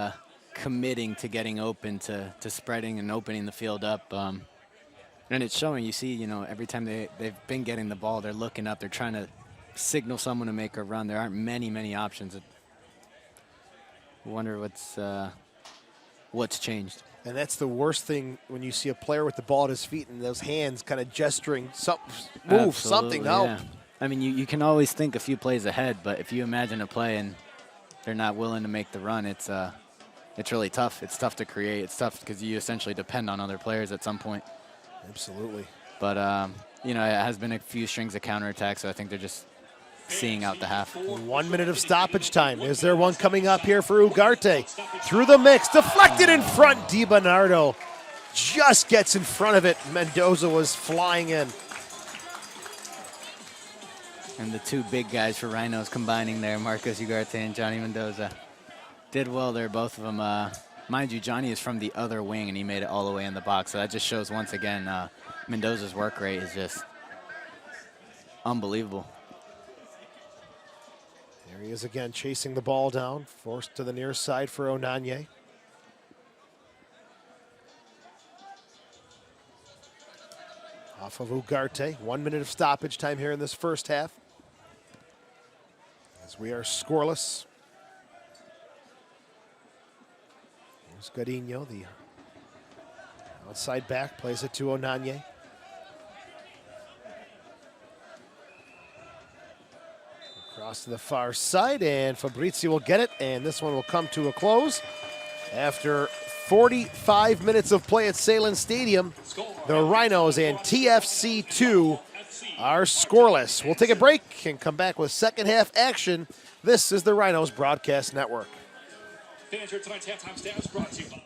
committing to getting open, to spreading and opening the field up. And it's showing. You see, you know, every time they've been getting the ball, they're looking up. They're trying to signal someone to make a run. There aren't many options. I wonder what's changed. And that's the worst thing when you see a player with the ball at his feet and those hands kind of gesturing, move, something, Absolutely, help. yeah. I mean, you can always think a few plays ahead, but if you imagine a play and they're not willing to make the run, it's really tough. It's tough to create. It's tough because you essentially depend on other players at some point. Absolutely. But, you know, it has been a few strings of counterattack, so I think they're just seeing out the half. 1 minute of stoppage time. Is there one coming up here for Ugarte? Through the mix, deflected in front. DiBernardo just gets in front of it. Mendoza was flying in. And the two big guys for Rhinos combining there, Marcos Ugarte and Johnny Mendoza. Did well there, both of them. Mind you, Johnny is from the other wing, and he made it all the way in the box. So that just shows, once again, Mendoza's work rate is just unbelievable. There he is again, chasing the ball down, forced to the near side for Onanye. Off of Ugarte. 1 minute of stoppage time here in this first half, as we are scoreless. Here's Gadinho, the outside back, plays it to Onanye. Across to the far side, and Fabrizio will get it, and this one will come to a close. After 45 minutes of play at Salem Stadium, the Rhinos and TFC2 are scoreless. We'll take a break and come back with second half action. This is the Rhinos Broadcast Network. Fans, here tonight's halftime stats brought to you by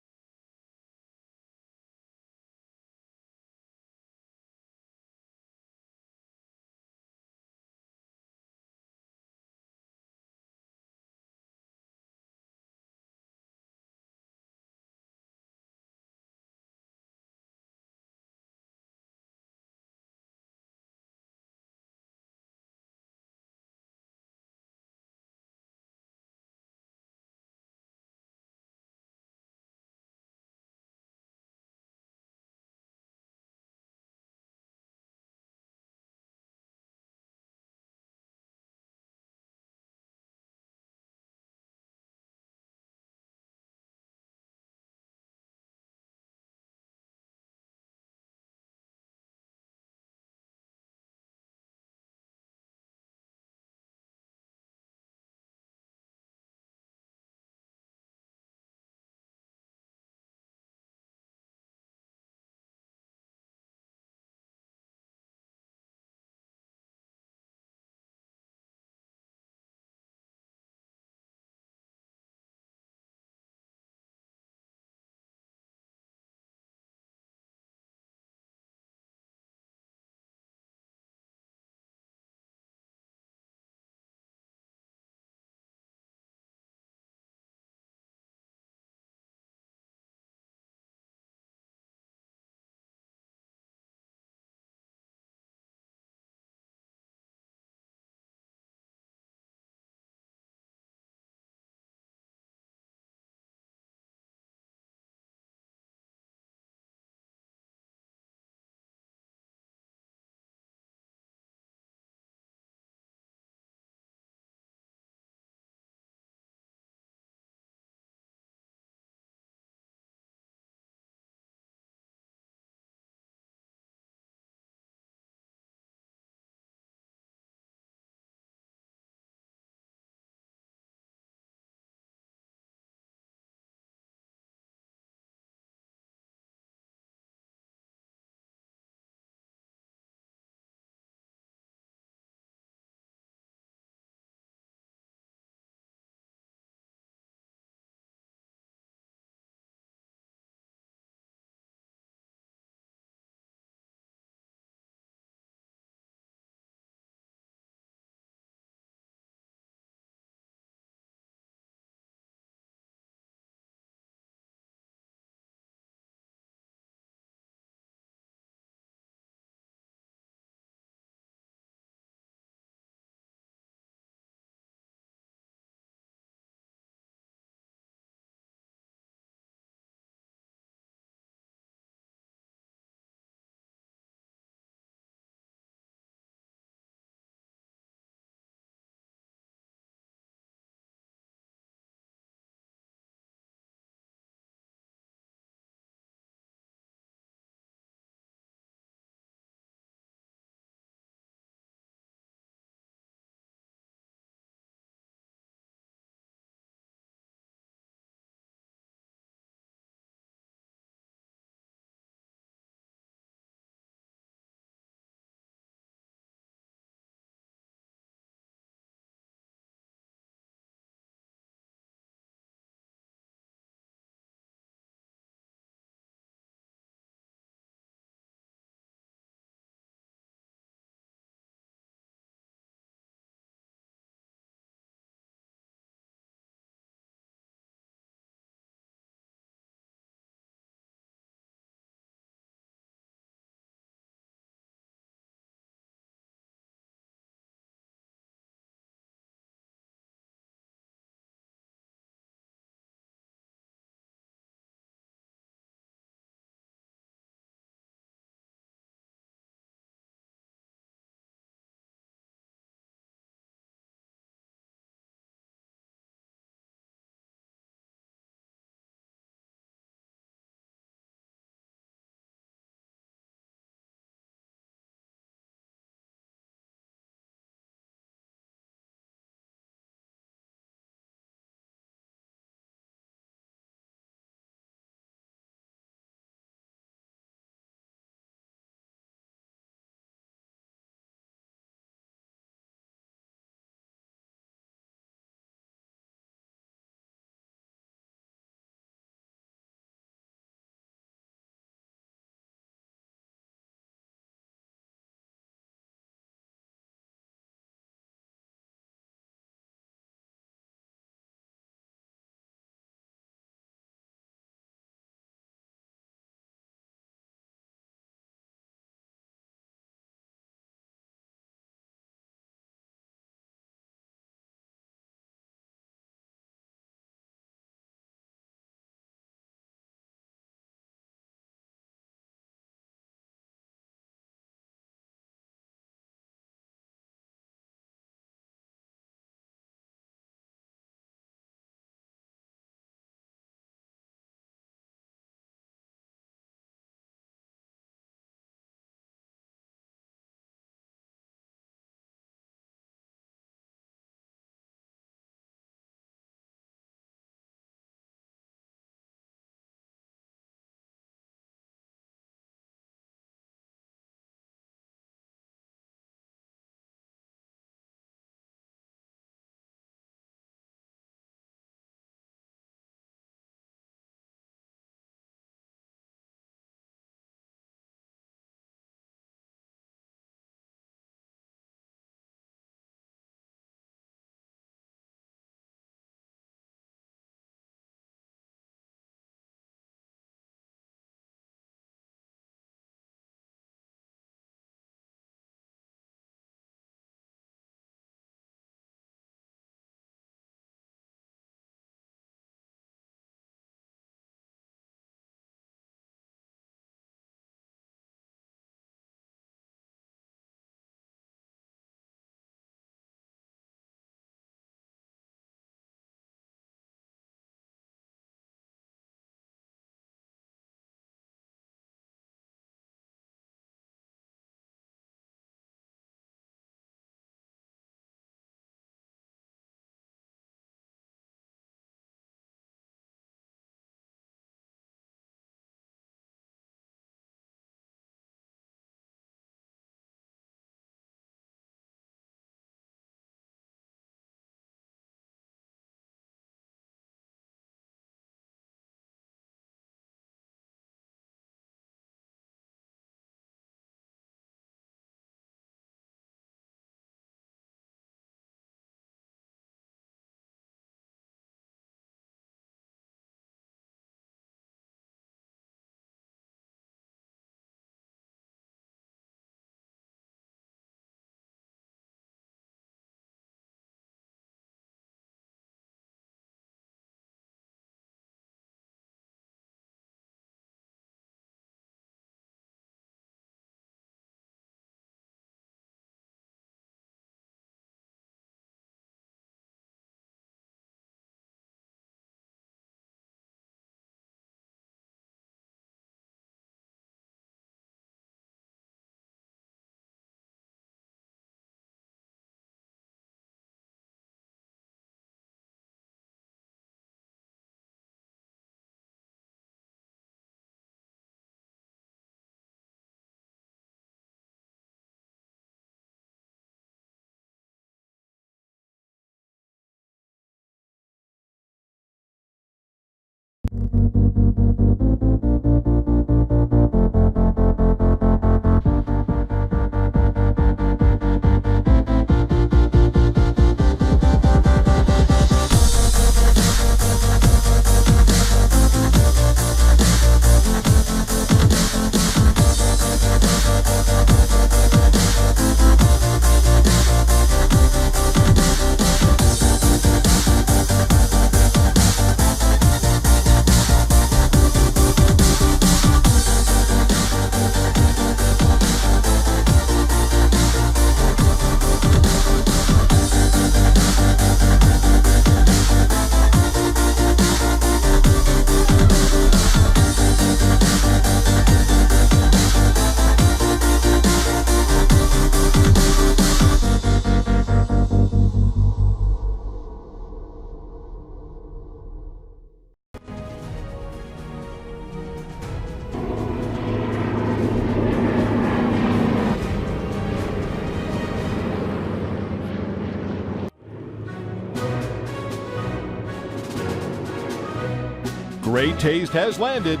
Great taste has landed.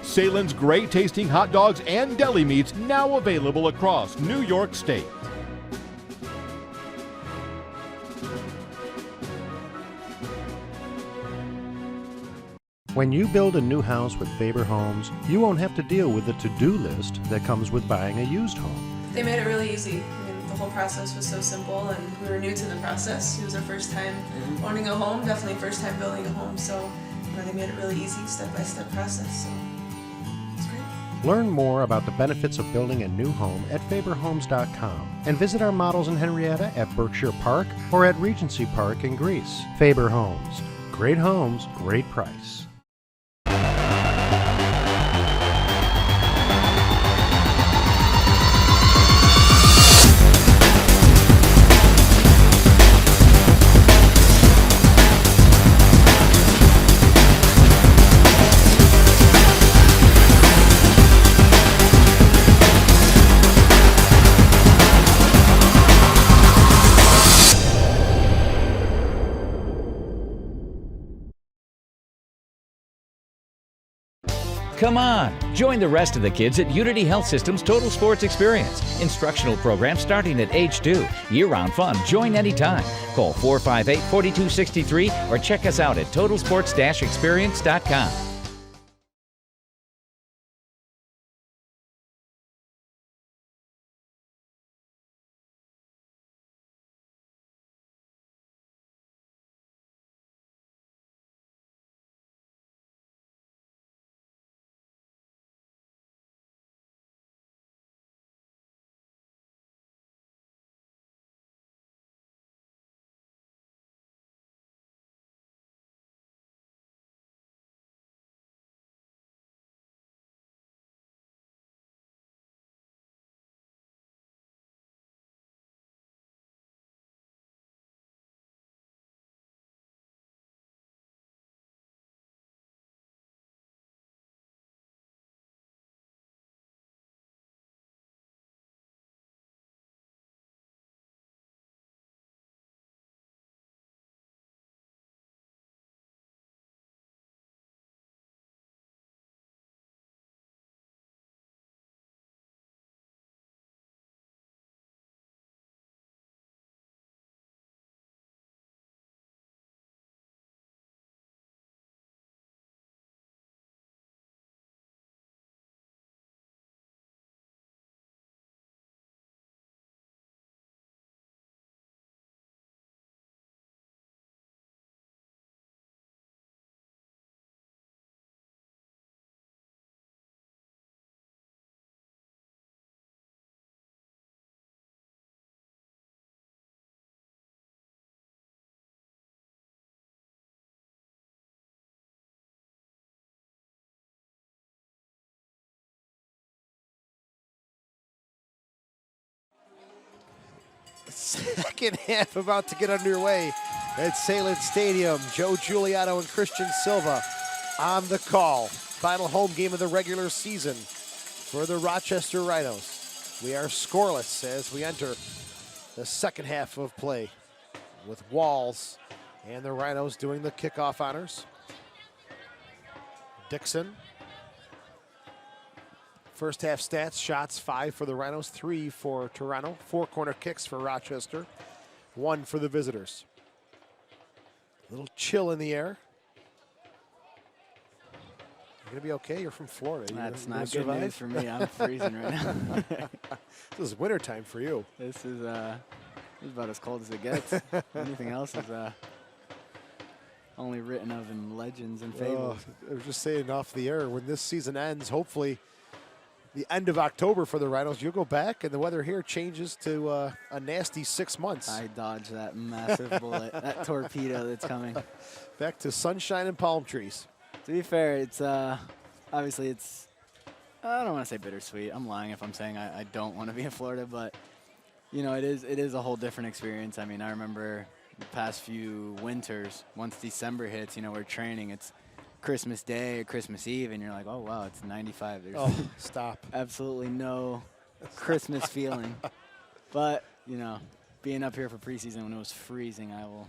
Salen's great tasting hot dogs and deli meats now available across New York State. When you build a new house with Faber Homes, you won't have to deal with the to-do list that comes with buying a used home. They made it really easy. I mean, the whole process was so simple, and we were new to the process. It was our first time owning a home, definitely first time building a home, so they made it really easy, step-by-step process, so it's great. Learn more about the benefits of building a new home at FaberHomes.com and visit our models in Henrietta at Berkshire Park or at Regency Park in Greece. Faber Homes. Great homes, great price. Come on, join the rest of the kids at Unity Health System's Total Sports Experience. Instructional program starting at age 2. Year-round fun. Join anytime. Call 458-4263 or check us out at totalsports-experience.com. Second half about to get underway at Salem Stadium. Joe Giuliano and Christian Silva on the call. Final home game of the regular season for the Rochester Rhinos. We are scoreless as we enter the second half of play with Walls and the Rhinos doing the kickoff honors. Dixon. First half stats, shots 5 for the Rhinos, 3 for Toronto, 4 corner kicks for Rochester, 1 for the visitors. A little chill in the air. You're gonna be okay, you're from Florida. That's not good news for me, I'm freezing right now. This is wintertime for you. This is about as cold as it gets. Anything else is only written of in legends and fables. I was just saying off the air, when this season ends, hopefully the end of October for the Rhinos, you'll go back and the weather here changes to a nasty 6 months. I dodged that massive bullet, that torpedo that's coming. Back to sunshine and palm trees. To be fair, it's obviously it's, I don't want to say bittersweet. I'm lying if I'm saying I don't want to be in Florida, but you know, it is a whole different experience. I mean, I remember the past few winters, once December hits, you know, we're training, it's Christmas Day or Christmas Eve, and you're like, oh wow, it's 95. There's stop. Absolutely no Christmas feeling. But, you know, being up here for preseason when it was freezing, I will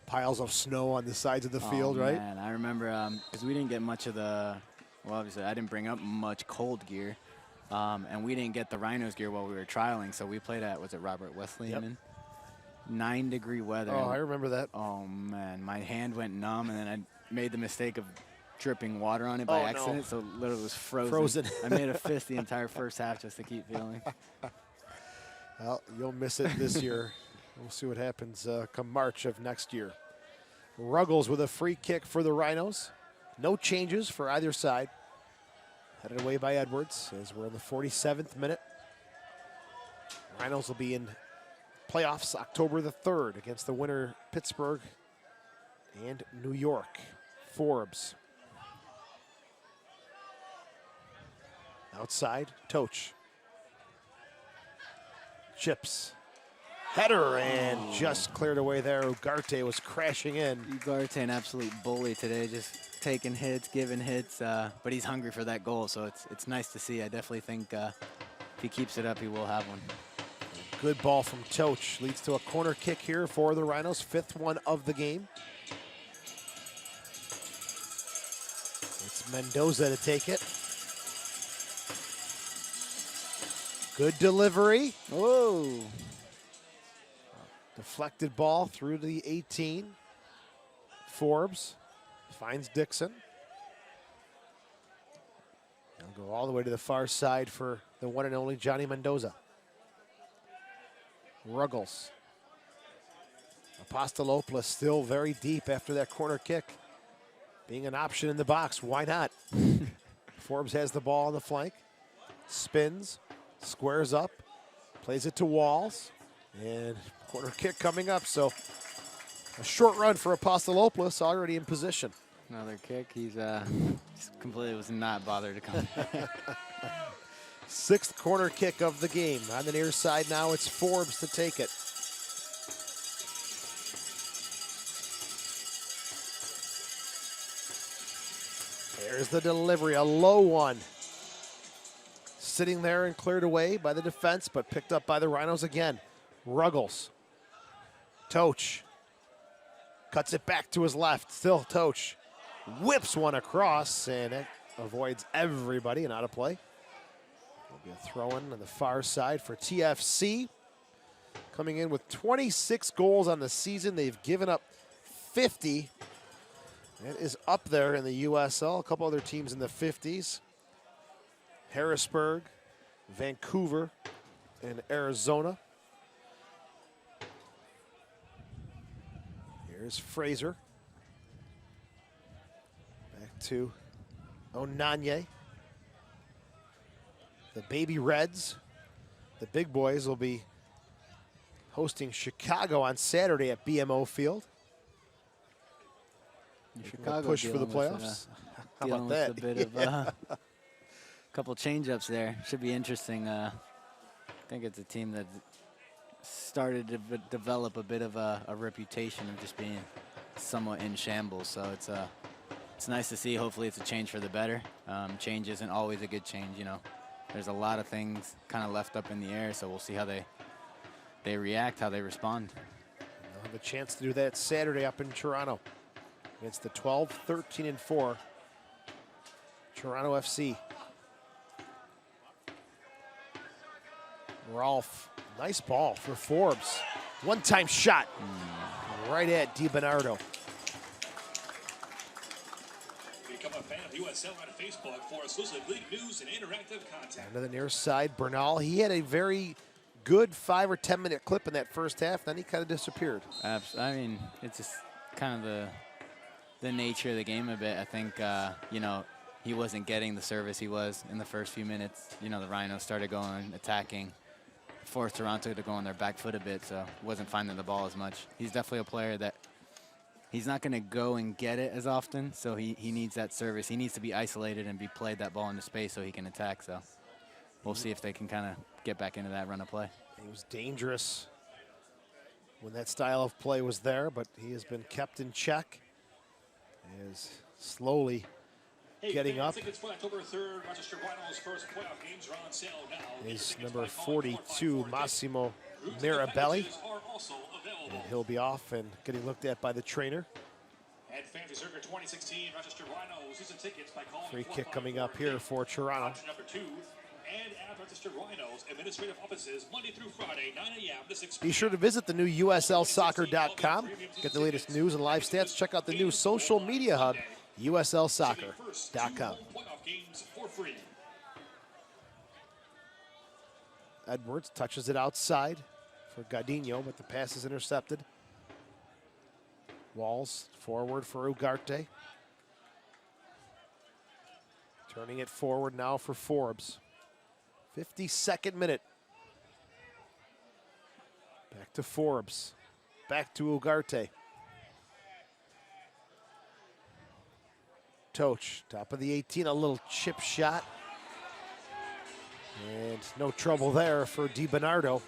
Piles of snow on the sides of the field, right? Man, I remember because we didn't get much of the, well, obviously I didn't bring up much cold gear, and we didn't get the Rhinos gear while we were trialing. So we played at, was it Robert Wesleyan? Yep. 9-degree weather. Oh, I remember that. Oh man, my hand went numb, and then I made the mistake of dripping water on it by accident, so literally it was frozen. I made a fist the entire first half just to keep feeling. Well, you'll miss it this year. We'll see what happens come March of next year. Ruggles with a free kick for the Rhinos. No changes for either side. Headed away by Edwards as we're in the 47th minute. Rhinos will be in playoffs October the 3rd against the winner Pittsburgh and New York. Forbes. Outside, Toch. Chips. Header and just cleared away there. Ugarte was crashing in. Ugarte, an absolute bully today, just taking hits, giving hits, but he's hungry for that goal, so it's nice to see. I definitely think if he keeps it up, he will have one. Good ball from Toch. Leads to a corner kick here for the Rhinos. 5th one of the game. It's Mendoza to take it. Good delivery. Whoa. Deflected ball through to the 18. Forbes finds Dixon. They'll go all the way to the far side for the one and only Johnny Mendoza. Ruggles. Apostolopoulos still very deep after that corner kick. Being an option in the box, why not? Forbes has the ball on the flank. Spins, squares up, plays it to Walls. And corner kick coming up, so a short run for Apostolopoulos already in position. Another kick. He's just completely was not bothered to come. 6th corner kick of the game. On the near side now, it's Forbes to take it. There's the delivery, a low one. Sitting there and cleared away by the defense, but picked up by the Rhinos again. Ruggles. Toch. Cuts it back to his left. Still Toch. Whips one across, and it avoids everybody and out of play. There'll be a throw-in on the far side for TFC. Coming in with 26 goals on the season. They've given up 50. It is up there in the USL. A couple other teams in the 50s. Harrisburg, Vancouver, and Arizona. Here's Fraser. Back to Onanye. The Baby Reds, the big boys, will be hosting Chicago on Saturday at BMO Field. Chicago push for the playoffs. How about that? A bit of a couple change-ups there. Should be interesting. I think it's a team that started to develop a bit of a reputation of just being somewhat in shambles. So it's nice to see. Hopefully it's a change for the better. Change isn't always a good change, you know. There's a lot of things kind of left up in the air, so we'll see how they react, how they respond. They'll have a chance to do that Saturday up in Toronto against the 12, 13, and 4 Toronto FC. Rolfe, nice ball for Forbes. One-time shot right at DiBernardo. Become a fan of USL on Facebook for exclusive league news and interactive content. Down to the near side, Bernal. He had a very good 5 or 10 minute clip in that first half, then he kind of disappeared. I mean, it's just kind of the nature of the game a bit. I think, you know, he wasn't getting the service he was in the first few minutes. You know, the Rhinos started going, attacking, forced Toronto to go on their back foot a bit, so wasn't finding the ball as much. He's definitely a player that he's not going to go and get it as often, so he needs that service. He needs to be isolated and be played that ball into space so he can attack. So we'll see if they can kind of get back into that run of play. He was dangerous when that style of play was there, but he has been kept in check. He is slowly getting up. Tickets for October 3rd, Rochester Rhinos' first playoff games are on sale now. Is number 42, Massimo Mirabelli. Are also available. And he'll be off and getting looked at by the trainer. At Fantasy Circuit 2016, Rochester Rhinos season tickets by calling Free kick coming up here for Toronto. Option number 2. And at Rochester Rhinos administrative offices Monday through Friday, 9 a.m. to 6 p.m. Be sure to visit the new USLsoccer.com. Get the latest news and live stats. Check out the new social media hub, USLsoccer.com. Playoff games for free. Edwards touches it outside for Gadinho, but the pass is intercepted. Walls forward for Ugarte. Turning it forward now for Forbes. 52nd minute. Back to Forbes. Back to Ugarte. Toch, top of the 18, a little chip shot. And no trouble there for DiBernardo.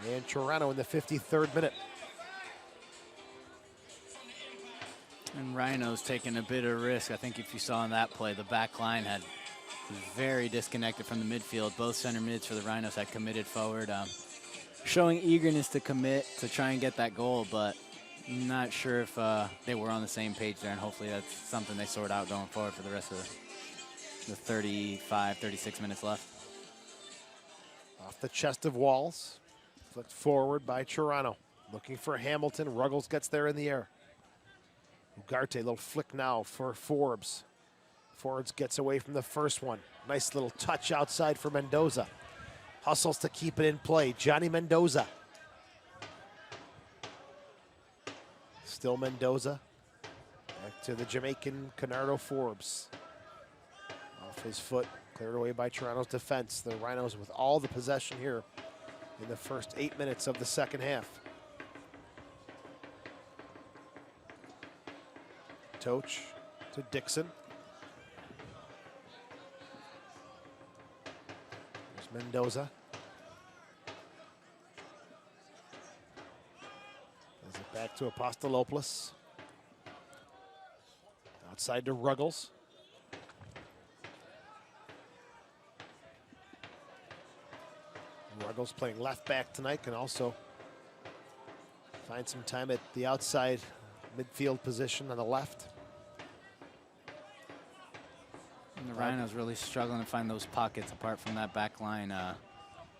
And Toronto in the 53rd minute. And Rhinos taking a bit of risk. I think if you saw in that play, the back line was very disconnected from the midfield. Both center mids for the Rhinos had committed forward, showing eagerness to commit to try and get that goal, but not sure if they were on the same page there, and hopefully that's something they sort out going forward for the rest of the 35, 36 minutes left. Off the chest of Walls. Flicked forward by Toronto. Looking for Hamilton. Ruggles gets there in the air. Ugarte, little flick now for Forbes. Forbes gets away from the first one. Nice little touch outside for Mendoza. Hustles to keep it in play. Johnny Mendoza. Still Mendoza. Back to the Jamaican Canardo Forbes. Off his foot. Cleared away by Toronto's defense. The Rhinos with all the possession here in the first 8 minutes of the second half. Toch to Dixon. There's Mendoza. Gives it back to Apostolopoulos. Outside to Ruggles. Ruggles playing left back tonight, can also find some time at the outside midfield position on the left. And the Rhinos really struggling to find those pockets apart from that back line.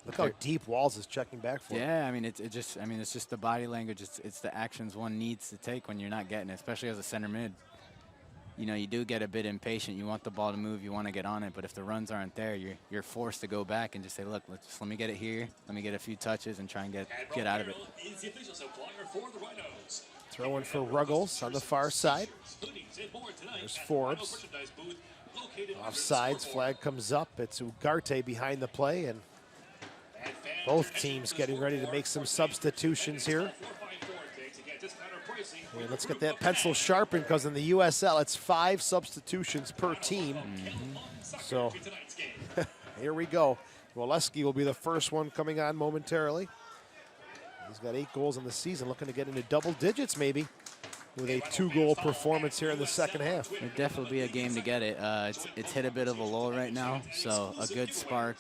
Look how deep Walls is checking back for. Yeah, I mean, it's just the body language. It's the actions one needs to take when you're not getting it, especially as a center mid. You know, you do get a bit impatient. You want the ball to move. You want to get on it. But if the runs aren't there, you're forced to go back and just say, look, let me get it here. Let me get a few touches and try and get out of it. Throw in for Ruggles on the far side. There's Forbes. Offsides, flag comes up. It's Ugarte behind the play, and both teams getting ready to make some substitutions here. And let's get that pencil sharpened, because in the USL, it's 5 substitutions per team. So here we go. Woleski will be the first one coming on momentarily. He's got 8 goals in the season, looking to get into double digits maybe with a 2-goal performance here in the second half. It'd definitely be a game to get it. It's hit a bit of a lull right now, so a good spark.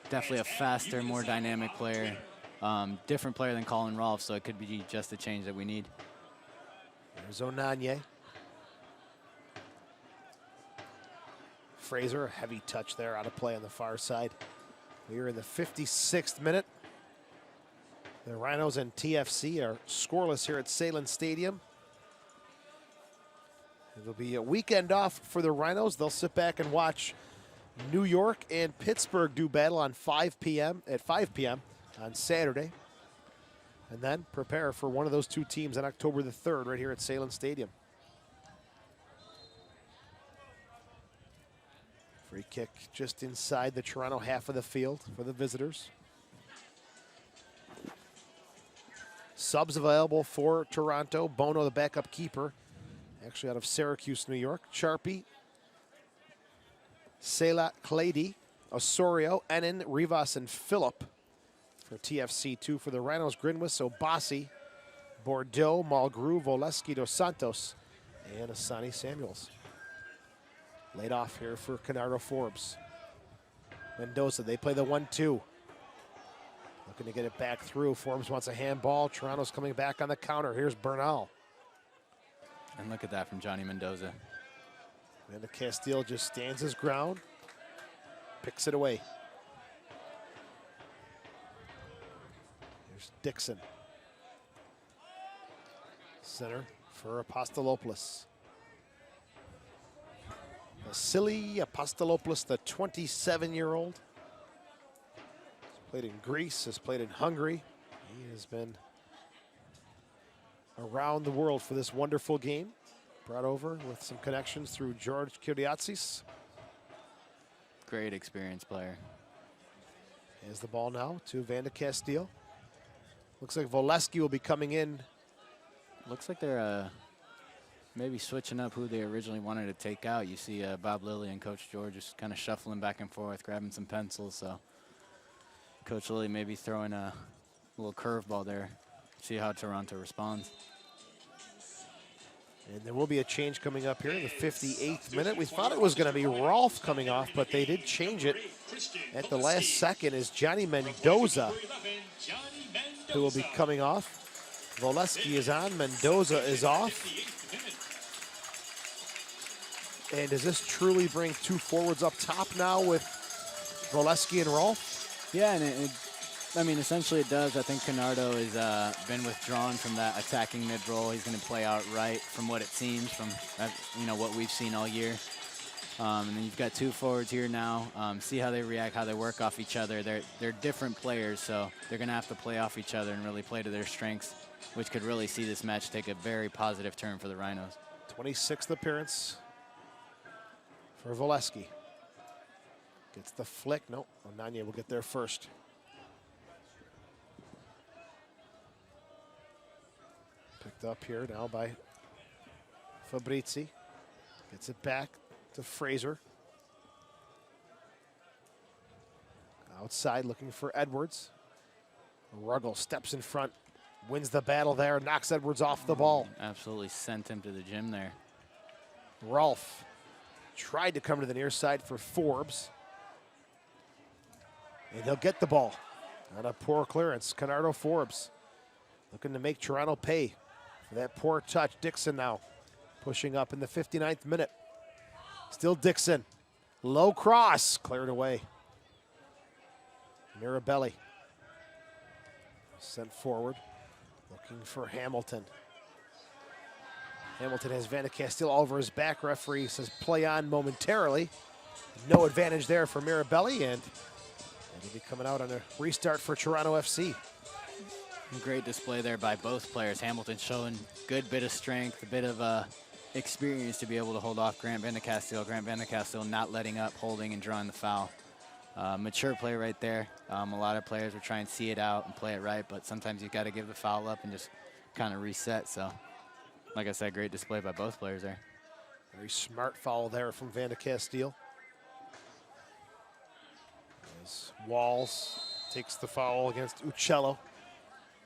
Definitely a faster, more dynamic player. Different player than Colin Rolfe, so it could be just the change that we need. There's Onanye. Fraser, a heavy touch there, out of play on the far side. We're in the 56th minute. The Rhinos and TFC are scoreless here at Salem Stadium. It'll be a weekend off for the Rhinos. They'll sit back and watch New York and Pittsburgh do battle on 5 p.m. on Saturday. And then prepare for one of those 2 teams on October the 3rd right here at Salem Stadium. Free kick just inside the Toronto half of the field for the visitors. Subs available for Toronto. Bono, the backup keeper, actually out of Syracuse, New York. Charpy, Sela Clady, Osorio, Ennen, Rivas, and Phillip. For TFC, 2 for the Rhinos, Grinwis, Obasi, Bordeaux, Malgrou, Woleski, Dos Santos, and Asani Samuels. Laid off here for Canardo Forbes. Mendoza, they play the 1-2. The Looking to get it back through. Forbes wants a handball. Toronto's coming back on the counter. Here's Bernal. And look at that from Johnny Mendoza. And the Castile just stands his ground, picks it away. Here's Dixon. Center for Apostolopoulos. Vasily Apostolopoulos, the 27-year-old. Played in Greece, has played in Hungary. He has been around the world for this wonderful game. Brought over with some connections through George Kiriatsis. Great experienced player. Has the ball now to Van de Castile. Looks like Voleski will be coming in. Looks like they're maybe switching up who they originally wanted to take out. You see Bob Lilly and Coach George just kind of shuffling back and forth, grabbing some pencils. So Coach Lilly maybe throwing a little curveball there. See how Toronto responds. And there will be a change coming up here in the 58th minute. We thought it was going to be Rolf coming off, but they did change it at the last second. Is Johnny Mendoza who will be coming off. Voleski is on, Mendoza is off. And does this truly bring two forwards up top now with Voleski and Rolf? Yeah, and I mean, essentially it does. I think Canardo has been withdrawn from that attacking mid role. He's going to play out right from what it seems, from what we've seen all year. And then you've got two forwards here now. See how they react, how they work off each other. They're different players, so they're going to have to play off each other and really play to their strengths, which could really see this match take a very positive turn for the Rhinos. 26th appearance for Voleski. Gets the flick. Nope, Onanye will get there first. Picked up here now by Fabrizi. Gets it back to Fraser. Outside looking for Edwards. Ruggles steps in front, wins the battle there, knocks Edwards off the ball. Absolutely sent him to the gym there. Rolf tried to come to the near side for Forbes. And he'll get the ball on a poor clearance. Canardo Forbes looking to make Toronto pay for that poor touch. Dixon now pushing up in the 59th minute. Still Dixon. Low cross, cleared away. Mirabelli sent forward, looking for Hamilton. Hamilton has Van de Castile all over his back. Referee says play on momentarily. No advantage there for Mirabelli, and he'll be coming out on a restart for Toronto FC. Great display there by both players. Hamilton showing good bit of strength, a bit of experience to be able to hold off Grant Van de Castile. Grant Van de Castile not letting up, holding and drawing the foul. Mature play right there. A lot of players will try and see it out and play it right, but sometimes you've got to give the foul up and just kind of reset. So, like I said, great display by both players there. Very smart foul there from Van de Castile. As Walls takes the foul against Uccello.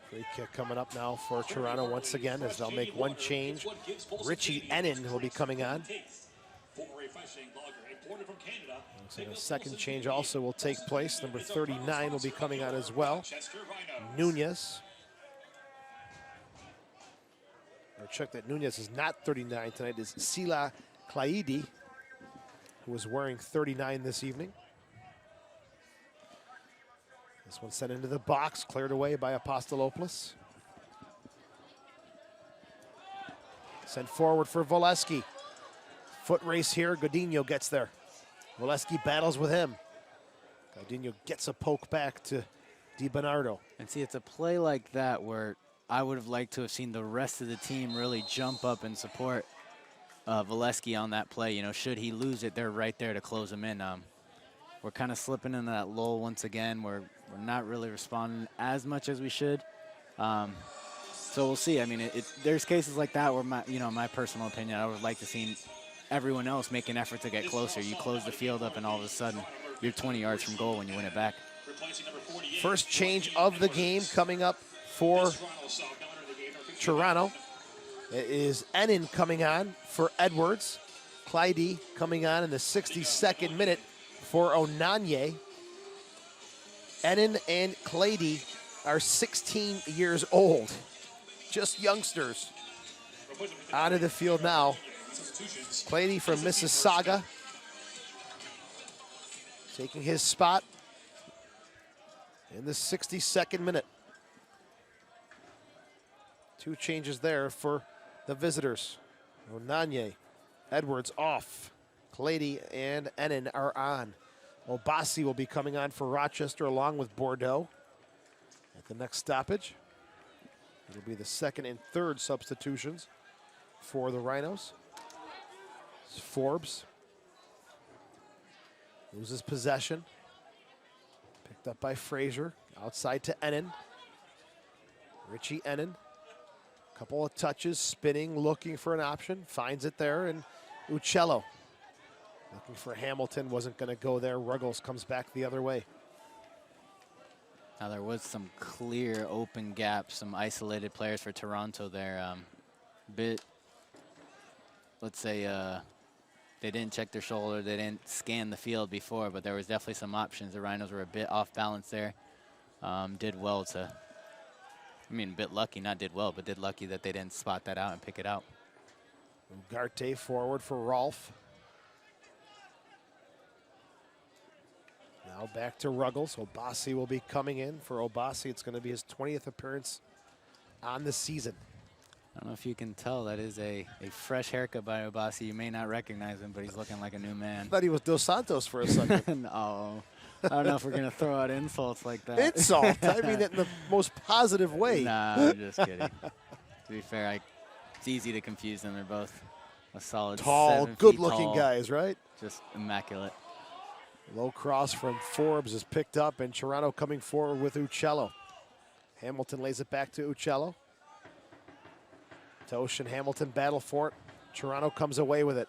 Free kick coming up now for Toronto once again as they'll make one change. Richie Ennin will be coming on. Looks like a second change also will take place. Number 39 will be coming on as well. Nunez. Or check that Nunez is not 39 tonight. Is Sila Klaidi, who was wearing 39 this evening. This one sent into the box, cleared away by Apostolopoulos. Sent forward for Voleski. Foot race here, Godinho gets there. Voleski battles with him. Godinho gets a poke back to Di Bernardo. And see, it's a play like that where I would have liked to have seen the rest of the team really jump up and support Voleski on that play. You know, should he lose it, they're right there to close him in. We're kind of slipping into that lull once again. We're not really responding as much as we should. So we'll see. I mean, there's cases like that where my personal opinion, I would like to see everyone else make an effort to get closer. You close the field up and all of a sudden you're 20 yards from goal when you win it back. First change of the game coming up for Toronto. It is Ennin coming on for Edwards. Clyde coming on in the 62nd minute for Onanye. Ennin and Clady are 16 years old. Just youngsters. Onto the field now. Clady from Mississauga taking his spot in the 62nd minute. 2 changes there for the visitors. Onanye, Edwards off. Clady and Ennin are on. Obasi will be coming on for Rochester along with Bordeaux at the next stoppage. It'll be the second and third substitutions for the Rhinos. Forbes loses possession. Picked up by Frazier. Outside to Ennin. Richie Ennin. Couple of touches, spinning, looking for an option. Finds it there, and Uccello looking for Hamilton. Wasn't going to go there. Ruggles comes back the other way. Now there was some clear open gaps, some isolated players for Toronto there. Let's say they didn't check their shoulder, they didn't scan the field before, but there was definitely some options. The Rhinos were a bit off balance there. Did well to, I mean, a bit lucky, not did well, but did lucky that they didn't spot that out and pick it out. Ugarte forward for Rolfe. Now back to Ruggles. Obasi will be coming in. For Obasi, it's going to be his 20th appearance on the season. I don't know if you can tell, that is a fresh haircut by Obasi. You may not recognize him, but he's looking like a new man. I thought he was Dos Santos for a second. No. I don't know if we're going to throw out insults like that. Insult? I mean it in the most positive way. Nah, I'm just kidding. To be fair, it's easy to confuse them. They're both a solid tall, 7 feet good-looking tall, guys, right? Just immaculate. Low cross from Forbes is picked up, and Toronto coming forward with Uccello. Hamilton lays it back to Uccello. Tosh and Hamilton battle for it. Toronto comes away with it.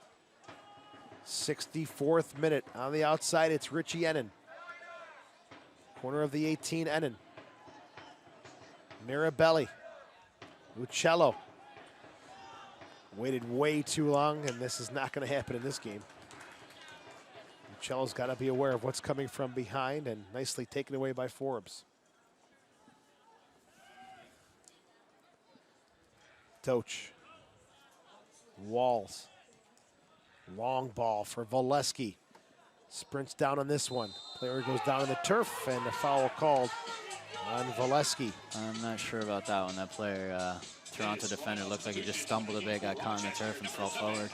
64th minute. On the outside, it's Richie Ennin. Corner of the 18, Ennin. Mirabelli. Uccello. Waited way too long, and this is not going to happen in this game. Uccello's got to be aware of what's coming from behind, and nicely taken away by Forbes. Toch. Walls. Long ball for Volesky. Sprints down on this one. Player goes down on the turf, and a foul called on Volesky. I'm not sure about that one. That player, Toronto defender, looked like he just stumbled a bit, got caught in the turf, and fell forward.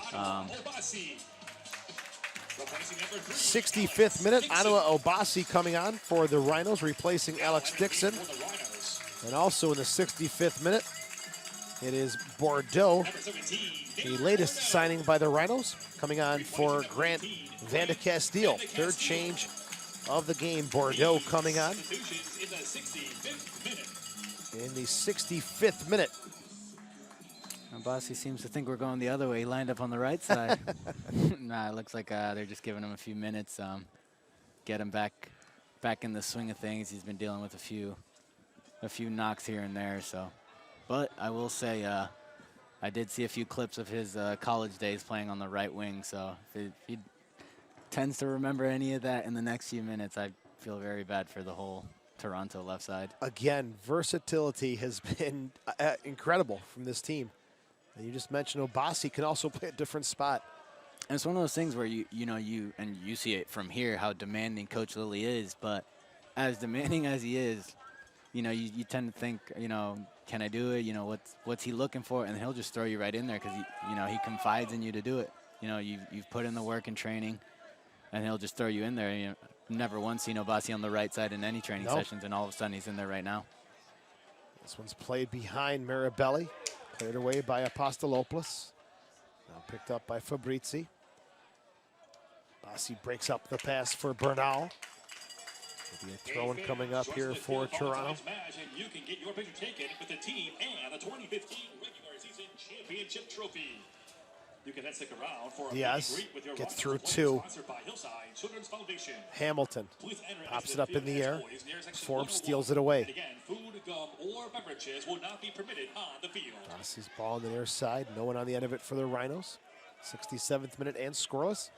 65th minute, Anua Obasi coming on for the Rhinos, replacing Alex Dixon. And also in the 65th minute, it is Bordeaux, the latest signing by the Rhinos, coming on for Grant Van de Castile. Third change of the game, Bordeaux coming on in the 65th minute. Obasi seems to think we're going the other way. He lined up on the right side. Nah, it looks like they're just giving him a few minutes, get him back in the swing of things. He's been dealing with a few knocks here and there. So, but I will say I did see a few clips of his college days playing on the right wing. So if he tends to remember any of that in the next few minutes, I feel very bad for the whole Toronto left side. Again, versatility has been incredible from this team. And you just mentioned Obasi can also play a different spot. And it's one of those things where you see it from here how demanding Coach Lilly is, but as demanding as he is, you tend to think, can I do it? What's he looking for? And he'll just throw you right in there because he confides in you to do it. You've put in the work and training, and he'll just throw you in there. Never once seen Obasi on the right side in any training sessions, and all of a sudden he's in there right now. This one's played behind Mirabelli. Cleared away by Apostolopoulos. Now picked up by Fabrizi. Bassi breaks up the pass for Bernal. There'll be a throw-in coming up here for Toronto. You can get your picture taken with the team and the 2015 regular season championship trophy. You can then stick around for a Diaz greet with your gets Rhinos through two. sponsored by Hillside Children's Foundation. Hamilton Please enter pops into it up the in the field air. as toys near section Forbes 101. steals it away. And again, food, gum, or beverages will not be permitted on the field. Bassi's ball on the near side. No one on the end of it for the Rhinos. 67th minute and scoreless.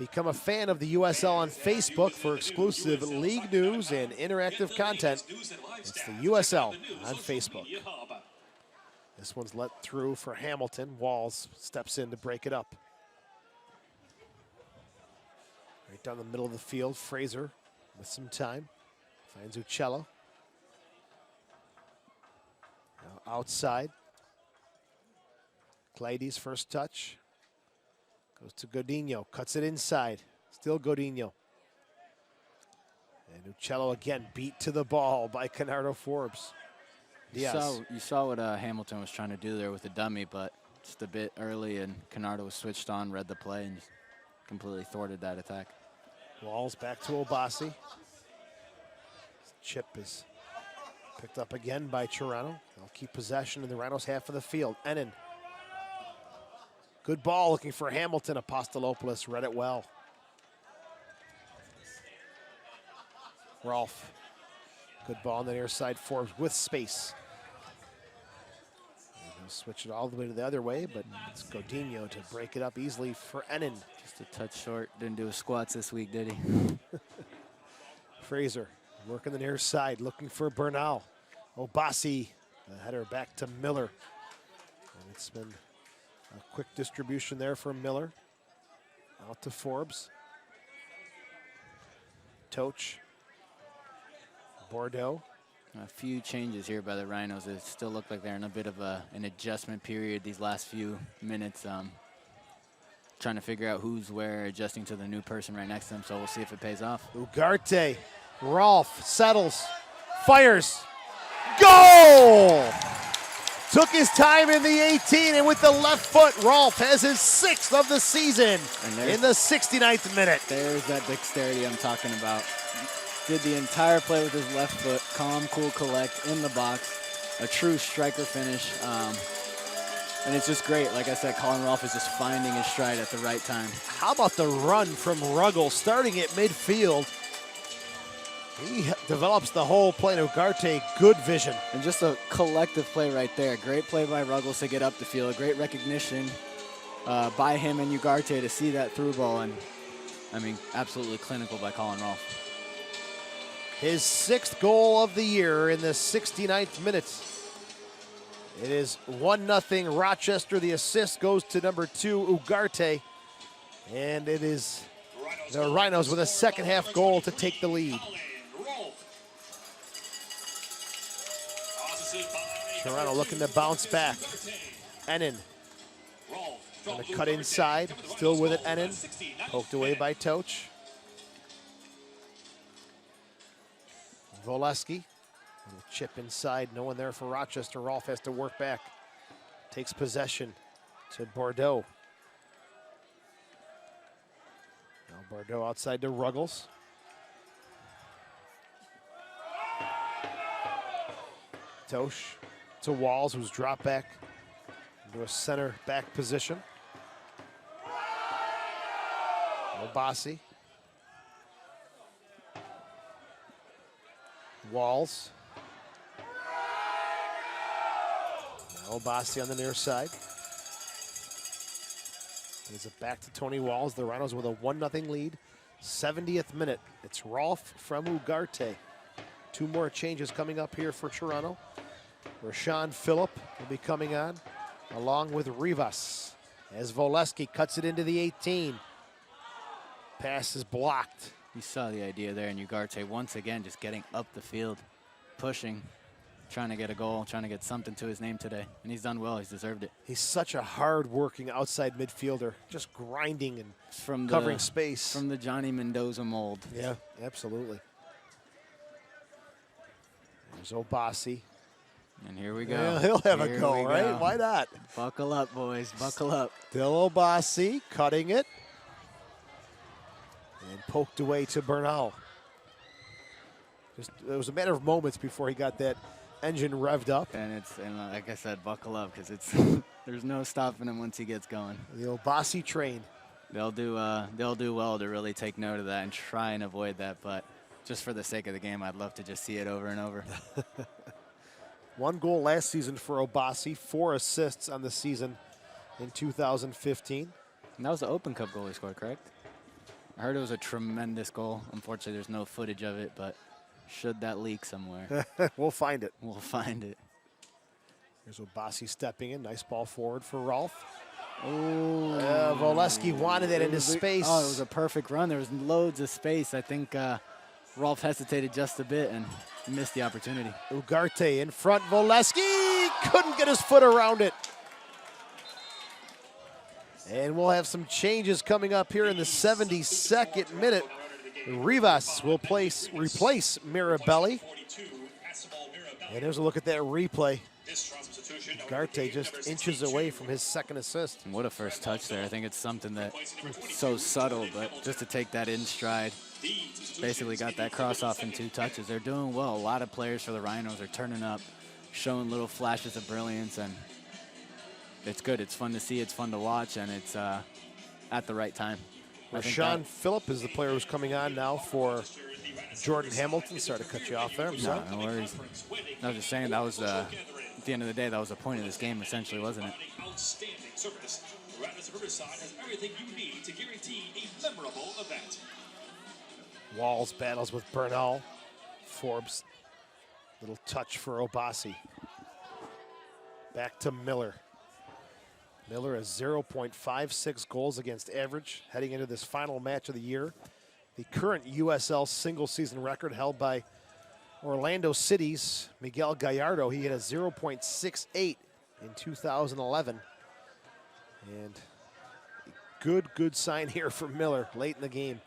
Become a fan of the USL on Facebook for exclusive league news and interactive content. It's the USL on Facebook. This one's let through for Hamilton. Walls steps in to break it up. Right down the middle of the field, Fraser with some time. Finds Uccello. Now outside. Claidy's first touch. Goes to Godinho, cuts it inside. Still Godinho. And Uccello again beat to the ball by Canardo Forbes. Diaz. You saw what Hamilton was trying to do there with the dummy, but just a bit early, and Canardo was switched on, read the play, and just completely thwarted that attack. Walls back to Obasi. Chip is picked up again by Toronto. They'll keep possession in the Rhinos' half of the field. Ennen. Good ball looking for Hamilton. Apostolopoulos read it well. Rolfe. Good ball on the near side. Forbes with space. And he'll switch it all the way to the other way, but it's Godinho to break it up easily for Ennen. Just a touch short. Didn't do his squats this week, did he? Fraser working the near side, looking for Bernal. Obasi, the header back to Miller. And it's been a quick distribution there for Miller. Out to Forbes. Toch. Bordeaux. A few changes here by the Rhinos. It still look like they're in a bit of an adjustment period these last few minutes. Trying to figure out who's where, adjusting to the new person right next to them, so we'll see if it pays off. Ugarte. Rolfe settles. Fires. Goal! Took his time in the 18, and with the left foot, Rolfe has his 6th of the season in the 69th minute. There's that dexterity I'm talking about. Did the entire play with his left foot, calm, cool, collect, in the box. A true striker finish. And it's just great. Like I said, Colin Rolfe is just finding his stride at the right time. How about the run from Ruggles starting at midfield? He develops the whole play. Ugarte, good vision. And just a collective play right there. Great play by Ruggles to get up the field. Great recognition by him and Ugarte to see that through ball. And, I mean, absolutely clinical by Colin Rolfe. His 6th goal of the year in the 69th minute. It is 1-0 Rochester. The assist goes to number 2, Ugarte. And it is the Rhinos with a second half goal to take the lead. Toronto looking to bounce back. Ennen. Going to cut inside. Still with it, Ennen. Poked away by Toch. Voleski. Chip inside. No one there for Rochester. Rolfe has to work back. Takes possession to Bordeaux. Now Bordeaux outside to Ruggles. Toch to Walls, who's dropped back into a center back position. Obasi. Walls. Now Obasi on the near side. Gives it back to Tony Walls. The Rhinos with a 1-0 lead. 70th minute. It's Rolfe from Ugarte. 2 more changes coming up here for Toronto. Rashawn Phillip will be coming on, along with Rivas, as Voleski cuts it into the 18. Pass is blocked. You saw the idea there, and Ugarte once again just getting up the field, pushing, trying to get a goal, trying to get something to his name today. And he's done well. He's deserved it. He's such a hard-working outside midfielder, just grinding and covering space. From the Johnny Mendoza mold. Yeah, absolutely. There's Obasi. And here we go. Yeah, he'll have a go, right? Why not? Buckle up, boys. Buckle up. Still Obasi cutting it. And poked away to Bernal. It was a matter of moments before he got that engine revved up. And like I said, buckle up, because it's there's no stopping him once he gets going. The Obasi train. They'll do well to really take note of that and try and avoid that. But just for the sake of the game, I'd love to just see it over and over. 1 goal last season for Obasi, 4 assists on the season in 2015. And that was the Open Cup goal he scored, correct? I heard it was a tremendous goal. Unfortunately, there's no footage of it, but should that leak somewhere, We'll find it. we'll find it. Here's Obasi stepping in. Nice ball forward for Rolf. Oh, Voleski wanted that into space. Oh, it was a perfect run. There was loads of space. I think Rolf hesitated just a bit and missed the opportunity. Ugarte in front. Voleski couldn't get his foot around it. And we'll have some changes coming up here in the 72nd minute. Rivas will replace Mirabelli. And there's a look at that replay. Ugarte just inches away from his second assist. What a first touch there. I think it's something that's so subtle, but just to take that in stride. Basically got that cross off in 2 touches. They're doing well. A lot of players for the Rhinos are turning up, showing little flashes of brilliance, and it's good. It's fun to see. It's fun to watch, and it's at the right time. Rashawn Phillip is the player who's coming on now for Jordan Hamilton. Sorry to cut you off there. I'm sorry. No worries. I was just saying that was, at the end of the day, that was the point of this game, essentially, wasn't it? Outstanding service. Rapids Riverside has everything you need to guarantee a memorable event. Walls battles with Bernal. Forbes. Little touch for Obasi. Back to Miller. Miller has 0.56 goals against average heading into this final match of the year. The current USL single season record held by Orlando City's Miguel Gallardo. He had a 0.68 in 2011. And a good sign here for Miller late in the game.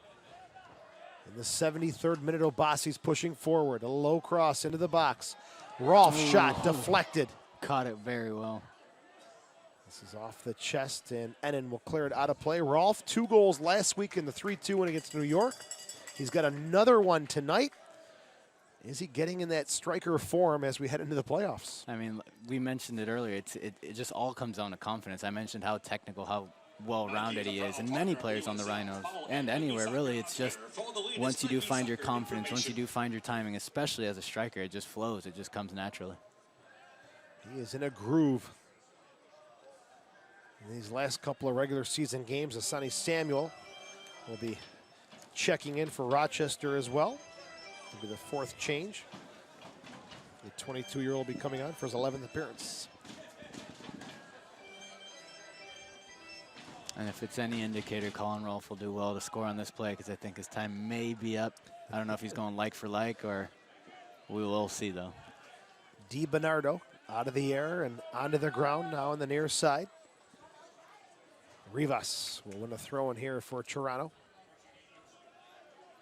In the 73rd minute, Obasi's pushing forward. A low cross into the box. Rolf shot deflected. Caught it very well. This is off the chest, and Ennin will clear it out of play. Rolf, 2 goals last week in the 3-2 win against New York. He's got another one tonight. Is he getting in that striker form as we head into the playoffs? I mean, we mentioned it earlier. It just all comes down to confidence. I mentioned how technical, how well-rounded he is, and many players on the Rhinos, and anywhere, really. It's just once you do find your confidence, once you do find your timing, especially as a striker, it just flows. It just comes naturally. He is in a groove. In these last couple of regular season games, Asani Samuel will be checking in for Rochester as well. It'll be the 4th change. The 22-year-old will be coming on for his 11th appearance. And if it's any indicator, Colin Rolfe will do well to score on this play because I think his time may be up. I don't know if he's going like for like, or we will see, though. Di Bernardo out of the air and onto the ground now on the near side. Rivas will win a throw in here for Toronto.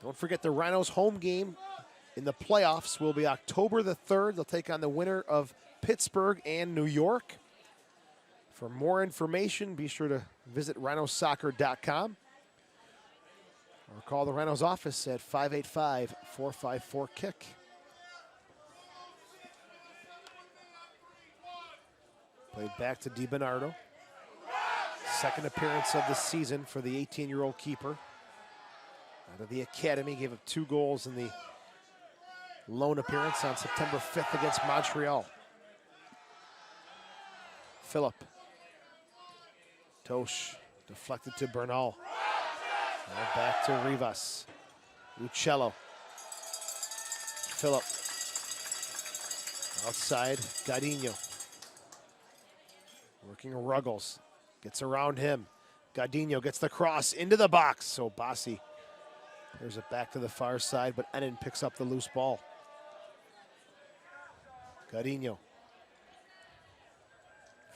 Don't forget the Rhinos home game in the playoffs will be October the 3rd. They'll take on the winner of Pittsburgh and New York. For more information, be sure to visit rhinosoccer.com or call the Rhinos office at 585-454-KICK. Played back to Di Bernardo. 2nd appearance of the season for the 18-year-old keeper. Out of the academy, gave up 2 goals in the loan appearance on September 5th against Montreal. Phillip. Tosh deflected to Bernal. Now back to Rivas. Uccello. Phillip. Outside, Gardino. Working Ruggles. Gets around him. Gardino gets the cross into the box. So Obasi clears it back to the far side, but Ennin picks up the loose ball. Gardino.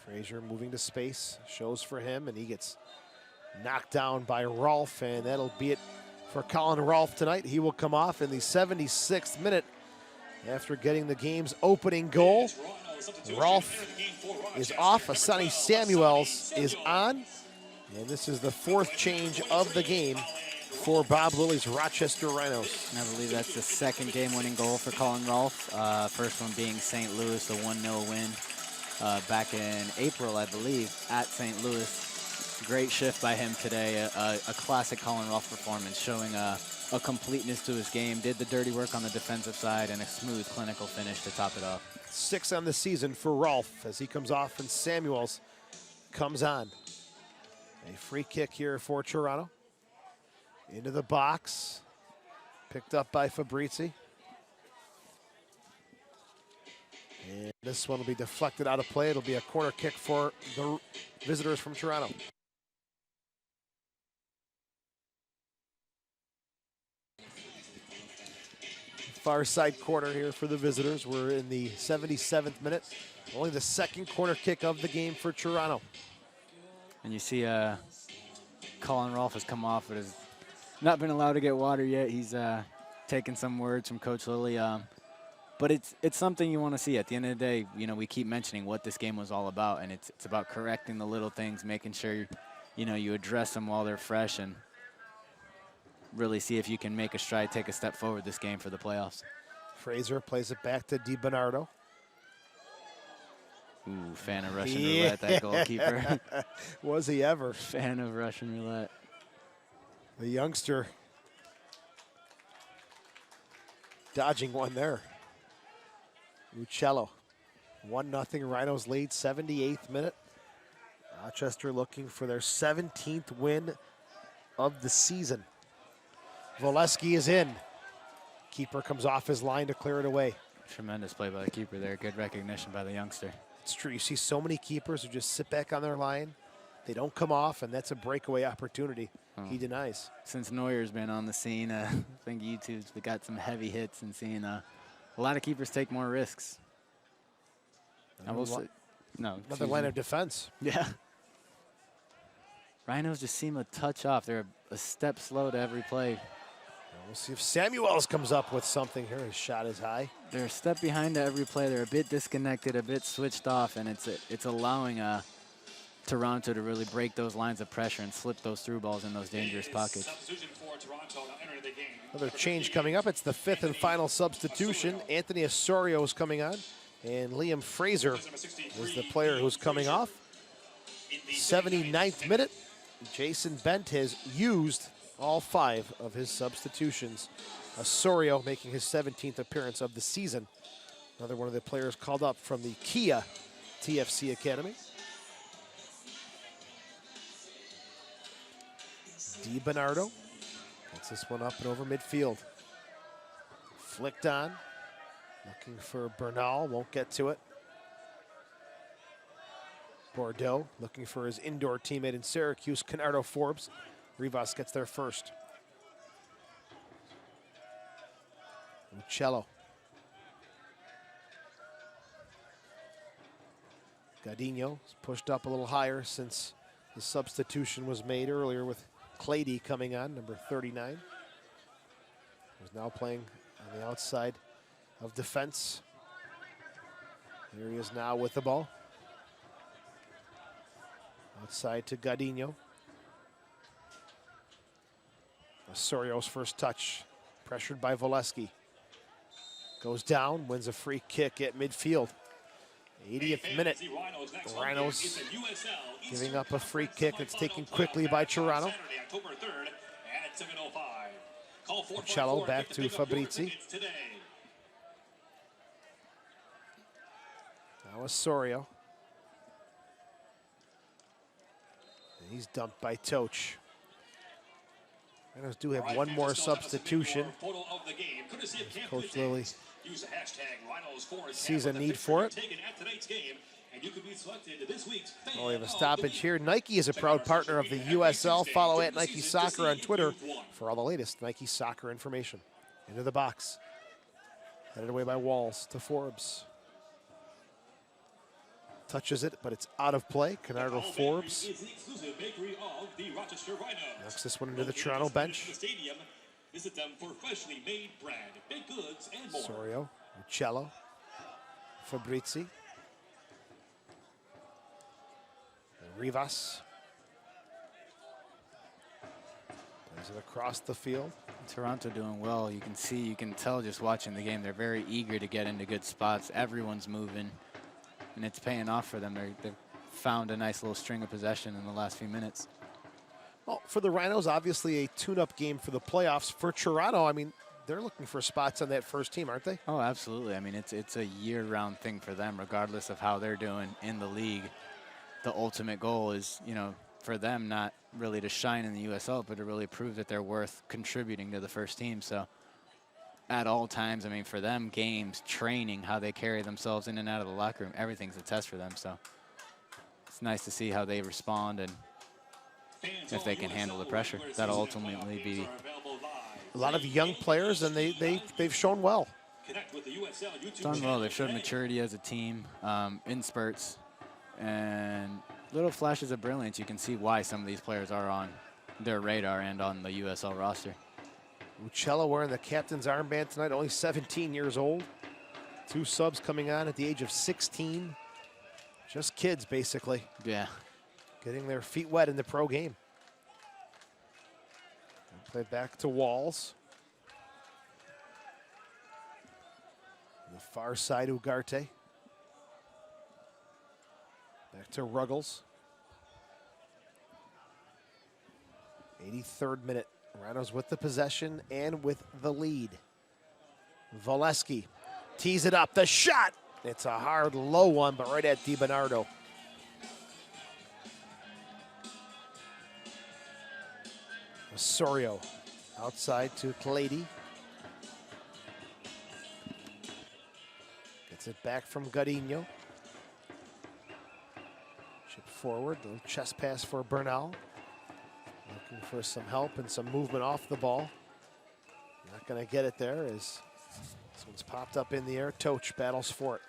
Frazier moving to space, shows for him, and he gets knocked down by Rolfe, and that'll be it for Colin Rolfe tonight. He will come off in the 76th minute after getting the game's opening goal. Rolfe is off. Asani Samuels is on. And this is the 4th change of the game for Bob Lilly's Rochester Rhinos. And I believe that's the 2nd game-winning goal for Colin Rolfe. First one being St. Louis, the 1-0 win back in April, I believe, at St. Louis. Great shift by him today. A classic Colin Rolfe performance, showing a completeness to his game. Did the dirty work on the defensive side and a smooth, clinical finish to top it off. 6 on the season for Rolfe as he comes off and Samuels comes on. A free kick here for Toronto. Into the box. Picked up by Fabrizi. And this one will be deflected out of play. It'll be a corner kick for the visitors from Toronto. Far side corner here for the visitors. We're in the 77th minute. Only the second corner kick of the game for Toronto. And you see Colin Rolfe has come off, but has not been allowed to get water yet. He's taken some words from Coach Lilly. But it's something you want to see. At the end of the day, you know, we keep mentioning what this game was all about, and it's about correcting the little things, making sure, you know, you address them while they're fresh and really see if you can make a stride, take a step forward this game for the playoffs. Fraser plays it back to DiBernardo. Ooh, fan of Russian roulette, that goalkeeper. Was he ever? Fan of Russian roulette. The youngster dodging one there. Uccello. 1-0 Rhinos lead, 78th minute. Rochester looking for their 17th win of the season. Voleski is in. Keeper comes off his line to clear it away. Tremendous play by the keeper there. Good recognition by the youngster. It's true. You see so many keepers who just sit back on their line. They don't come off, and that's a breakaway opportunity. He denies. Since Neuer's been on the scene, I think YouTube's got some heavy hits and seeing a lot of keepers take more risks. I will say, no. Another line of defense. Yeah. Rhinos just seem a touch off. They're a step slow to every play. We'll see if Samuels comes up with something here. His shot is high. They're a step behind to every play. They're a bit disconnected, a bit switched off, and it's allowing Toronto to really break those lines of pressure and slip those through balls in those dangerous pockets. Another change coming up. It's the 5th and final substitution. Anthony Osorio is coming on, and Liam Fraser is the player who's coming off. 79th minute. Jason Bent has used all 5 of his substitutions. Osorio making his 17th appearance of the season. Another one of the players called up from the Kia TFC Academy. DiBernardo gets this one up and over midfield. Flicked on. Looking for Bernal, won't get to it. Bordeaux looking for his indoor teammate in Syracuse, Canardo Forbes. Rivas gets there first. Uccello. Gadinho is pushed up a little higher since the substitution was made earlier with Clady coming on, number 39. Who's now playing on the outside of defense. Here he is now with the ball. Outside to Gadinho. Osorio's first touch, pressured by Voleski. Goes down, wins a free kick at midfield. 80th minute, the Rhinos giving up a free kick that's taken quickly by Toronto. Uccello back to Fabrizi. Now Osorio. And he's dumped by Toch. Rhinos do have one more substitution. Coach Lilly sees a need for it. Oh, we have a stoppage here. Nike is a proud partner of the USL. Follow at Nike Soccer on Twitter for all the latest Nike Soccer information. Into the box. Headed away by Walls to Forbes. Touches it, but it's out of play. Canardo Forbes knocks this one into the Toronto bench. Osorio, Uccello, Fabrizi, Rivas. Plays it across the field. Toronto doing well. You can see, you can tell just watching the game, they're very eager to get into good spots. Everyone's moving. And it's paying off for them. They've found a nice little string of possession in the last few minutes. Well, for the Rhinos, obviously a tune-up game for the playoffs. For Toronto, I mean, they're looking for spots on that first team, aren't they? Oh, absolutely. I mean, it's a year-round thing for them, regardless of how they're doing in the league. The ultimate goal is, you know, for them not really to shine in the USL, but to really prove that they're worth contributing to the first team. So at all times, I mean, for them, games, training, how they carry themselves in and out of the locker room, everything's a test for them. So it's nice to see how they respond and if they can handle the pressure. That'll ultimately be A lot of young players, and they've shown well. done well. They've showed maturity as a team in spurts and little flashes of brilliance. You can see why some of these players are on their radar and on the USL roster. Uccello wearing the captain's armband tonight, only 17 years old. 2 subs coming on at the age of 16. Just kids, basically. Yeah. Getting their feet wet in the pro game. Play back to Walls. On the far side, Ugarte. Back to Ruggles. 83rd minute. Rhinos with the possession and with the lead. Voleski tees it up. The shot! It's a hard, low one, but right at DiBernardo. Osorio outside to Clady. Gets it back from Gadinho. Chip forward, little chest pass for Bernal. Looking for some help and some movement off the ball. Not going to get it there as this one's popped up in the air. Toch battles for it.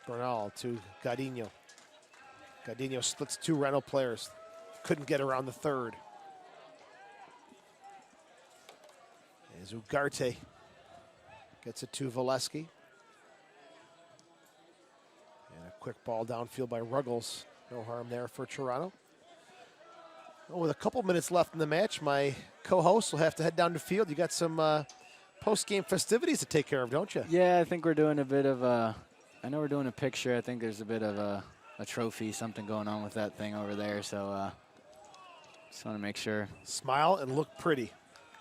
Bernal to Gadinho. Gadinho splits 2 Rhino players. Couldn't get around the third. As Ugarte gets it to Voleski. And a quick ball downfield by Ruggles. No harm there for Toronto. Well, with a couple minutes left in the match, my co-host will have to head down the field. You got some post-game festivities to take care of, don't you? Yeah, I think we're doing a bit of I know we're doing a picture. I think there's a bit of a trophy, something going on with that thing over there. So just want to make sure. Smile and look pretty.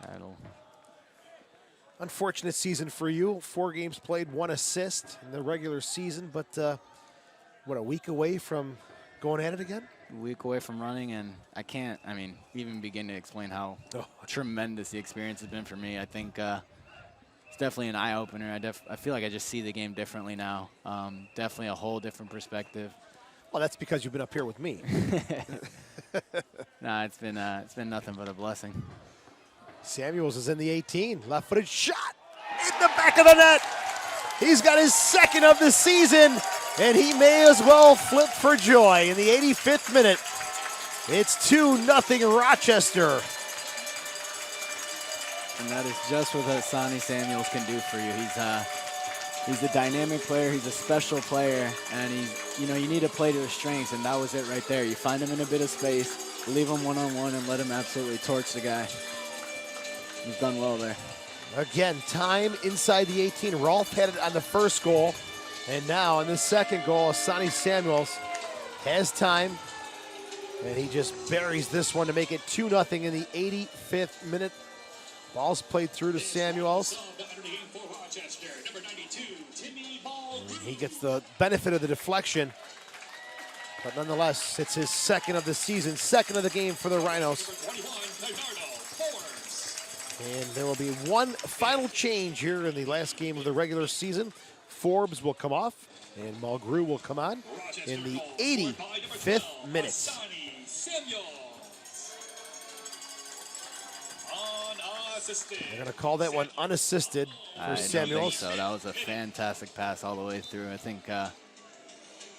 That'll. Unfortunate season for you. 4 games played, 1 assist in the regular season, but what, a week away from going at it again? A week away from running, and I can't, even begin to explain how tremendous the experience has been for me. I think it's definitely an eye-opener. I feel like I just see the game differently now. Definitely a whole different perspective. Well, that's because you've been up here with me. Nah, it's been nothing but a blessing. Samuels is in the 18. Left-footed shot in the back of the net. He's got his 2nd of the season, and he may as well flip for joy in the 85th minute. It's 2-0 Rochester. And that is just what Sonny Samuels can do for you. He's a dynamic player. He's a special player, and you need to play to his strengths, and that was it right there. You find him in a bit of space, leave him one-on-one, and let him absolutely torch the guy. He's done well there. Again, time inside the 18. Rolfe had it on the first goal, and now on the second goal, Sonny Samuels has time, and he just buries this one to make it 2-0 in the 85th minute. Ball's played through to Samuels. And he gets the benefit of the deflection, but nonetheless, it's his 2nd of the season, 2nd of the game for the Rhinos. And there will be one final change here in the last game of the regular season. Forbes will come off, and Mulgrew will come on in the 85th minute. They're going to call that one unassisted for Samuels. So that was a fantastic pass all the way through. I think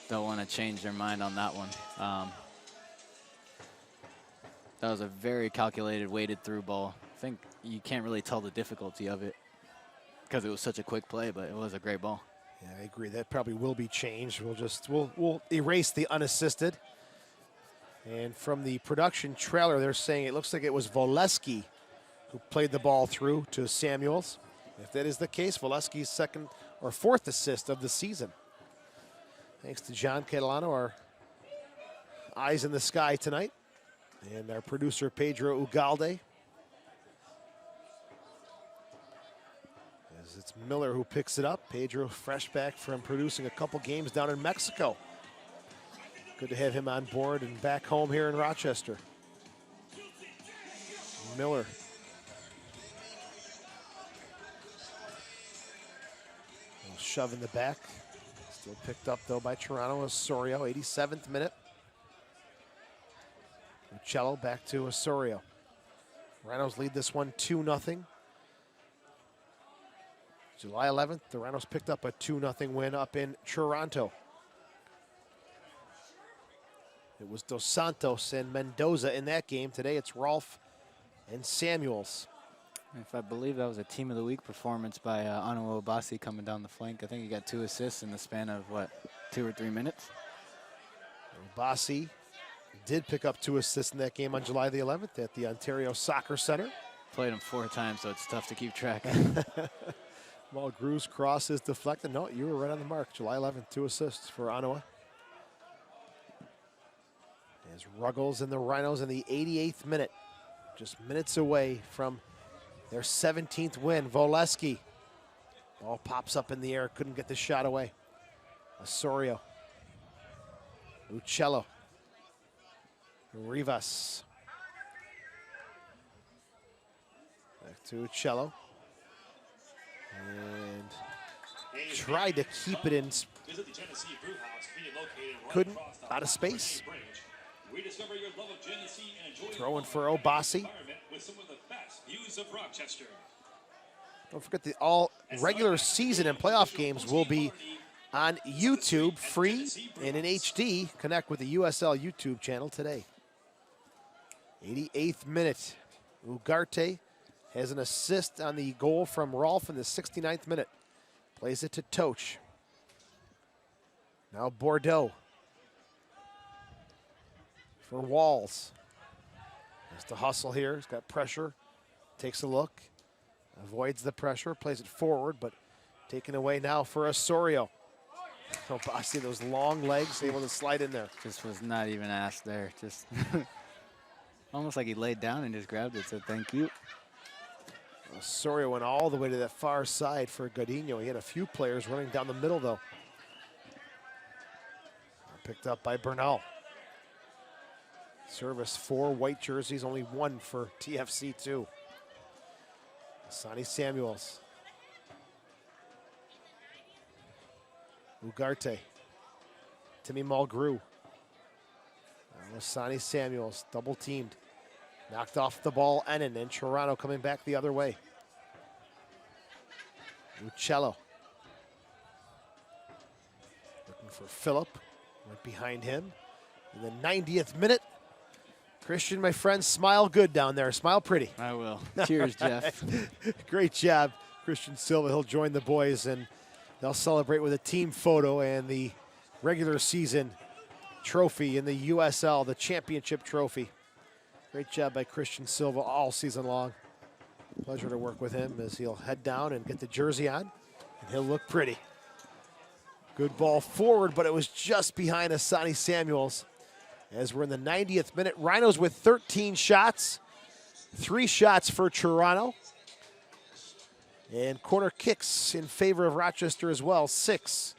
they'll want to change their mind on that one. That was a very calculated, weighted through ball. I think you can't really tell the difficulty of it because it was such a quick play, but it was a great ball. Yeah, I agree. That probably will be changed. We'll erase the unassisted. And from the production trailer, they're saying it looks like it was Voleski who played the ball through to Samuels. If that is the case, Voleski's 2nd or 4th assist of the season. Thanks to John Catalano, our eyes in the sky tonight, and our producer Pedro Ugalde. As it's Miller who picks it up. Pedro fresh back from producing a couple games down in Mexico. Good to have him on board and back home here in Rochester. Miller. A shove in the back. Still picked up though by Toronto. Osorio, 87th minute. Uccello back to Osorio. Rhinos lead this one 2-0. July 11th, the Rhinos picked up a 2-0 win up in Toronto. It was Dos Santos and Mendoza in that game. Today it's Rolfe and Samuels. If I believe that was a Team of the Week performance by Anu Obasi coming down the flank. I think he got 2 assists in the span of, 2 or 3 minutes? Obasi did pick up 2 assists in that game on July the 11th at the Ontario Soccer Center. Played him 4 times, so it's tough to keep track. Mulgrew's cross is deflected. No, you were right on the mark. July 11th, 2 assists for Ottawa. As Ruggles and the Rhinos in the 88th minute, just minutes away from their 17th win. Voleski. Ball pops up in the air, couldn't get the shot away. Osorio. Uccello. Rivas. Back to Uccello. And tried to keep it in. Couldn't, out of space. Throwing for Obasi. Don't forget the all regular season and playoff games will be on YouTube, free and in HD. Connect with the USL YouTube channel today. 88th minute. Ugarte has an assist on the goal from Rolfe in the 69th minute. Plays it to Toch. Now Bordeaux. For Walls. Has to hustle here. He's got pressure. Takes a look. Avoids the pressure. Plays it forward, but taken away now for Osorio. Oh, I see those long legs able to slide in there. Just was not even asked there. Just almost like he laid down and just grabbed it, said thank you. Osorio went all the way to that far side for Godinho. He had a few players running down the middle, though. Picked up by Bernal. Service 4 white jerseys, only 1 for TFC2. Sonny Samuels. Ugarte. Timmy Mulgrew. Sonny Samuels, double teamed. Knocked off the ball, Ennen, and Toronto coming back the other way. Uccello. Looking for Phillip. Right behind him. In the 90th minute. Christian, my friend, smile good down there. Smile pretty. I will. Cheers, Jeff. Great job, Christian Silva. He'll join the boys, and they'll celebrate with a team photo and the regular season trophy in the USL, the championship trophy. Great job by Christian Silva all season long. Pleasure to work with him as he'll head down and get the jersey on, and he'll look pretty. Good ball forward, but it was just behind Asani Samuels. As we're in the 90th minute, Rhinos with 13 shots, 3 shots for Toronto. And corner kicks in favor of Rochester as well, 6-2.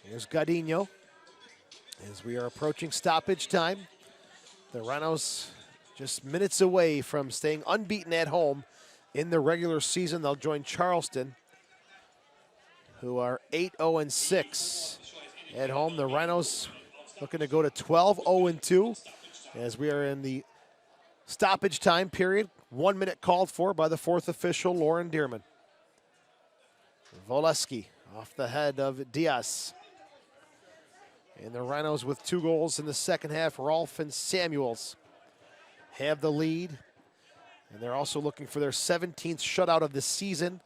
Here's Godinho. As we are approaching stoppage time, the Rhinos just minutes away from staying unbeaten at home in the regular season. They'll join Charleston, who are 8-0-6 at home. The Rhinos looking to go to 12-0-2 as we are in the stoppage time period. 1 minute called for by the 4th official, Lauren Dearman. Voleski off the head of Diaz. And the Rhinos with 2 goals in the second half. Rolfe and Samuels have the lead. And they're also looking for their 17th shutout of the season.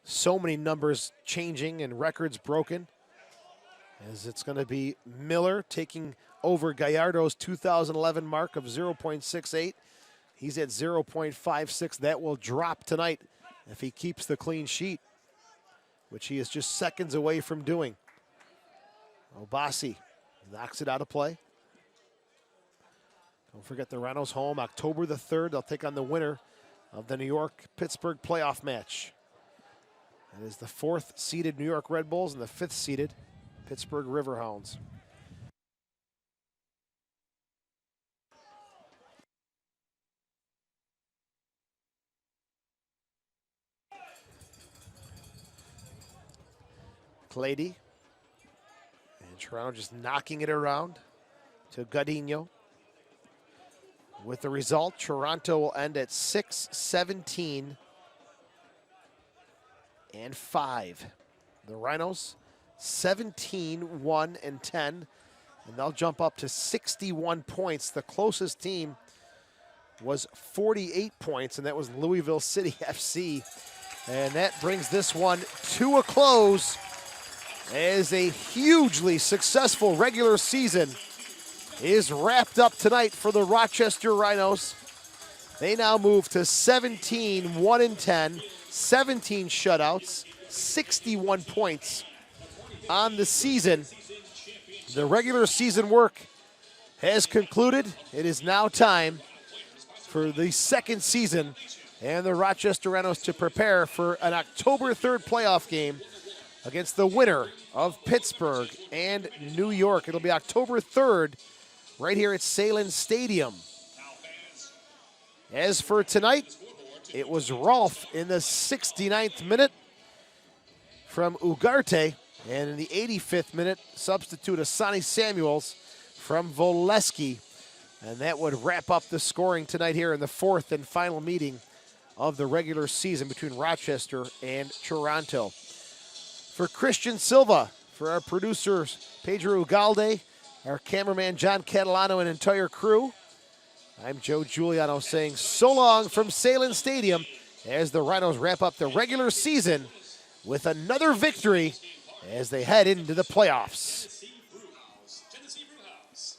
So many numbers changing and records broken, as it's going to be Miller taking over Gallardo's 2011 mark of 0.68. He's at 0.56. That will drop tonight if he keeps the clean sheet, which he is just seconds away from doing. Obasi knocks it out of play. Don't forget the Rhinos home October the 3rd. They'll take on the winner of the New York-Pittsburgh playoff match. It is the 4th seeded New York Red Bulls and the 5th seeded Pittsburgh Riverhounds. Clady. And Toronto just knocking it around to Gadinho. With the result, Toronto will end at 6-17 and 5. The Rhinos 17-1 and 10, and they'll jump up to 61 points. The closest team was 48 points, and that was Louisville City FC. And that brings this one to a close as a hugely successful regular season is wrapped up tonight for the Rochester Rhinos. They now move to 17-1 and 10, 17 shutouts, 61 points on the season. The regular season work has concluded. It is now time for the second season and the Rochester Rhinos to prepare for an October 3rd playoff game against the winner of Pittsburgh and New York. It'll be October 3rd right here at Salem Stadium. As for tonight, it was Rolfe in the 69th minute from Ugarte, and in the 85th minute, substitute Asani Samuels from Voleski. And that would wrap up the scoring tonight here in the 4th and final meeting of the regular season between Rochester and Toronto. For Christian Silva, for our producers Pedro Ugalde, our cameraman John Catalano, and entire crew, I'm Joe Giuliano saying so long from Salem Stadium as the Rhinos wrap up the regular season with another victory as they head into the playoffs. Tennessee Brewhouse.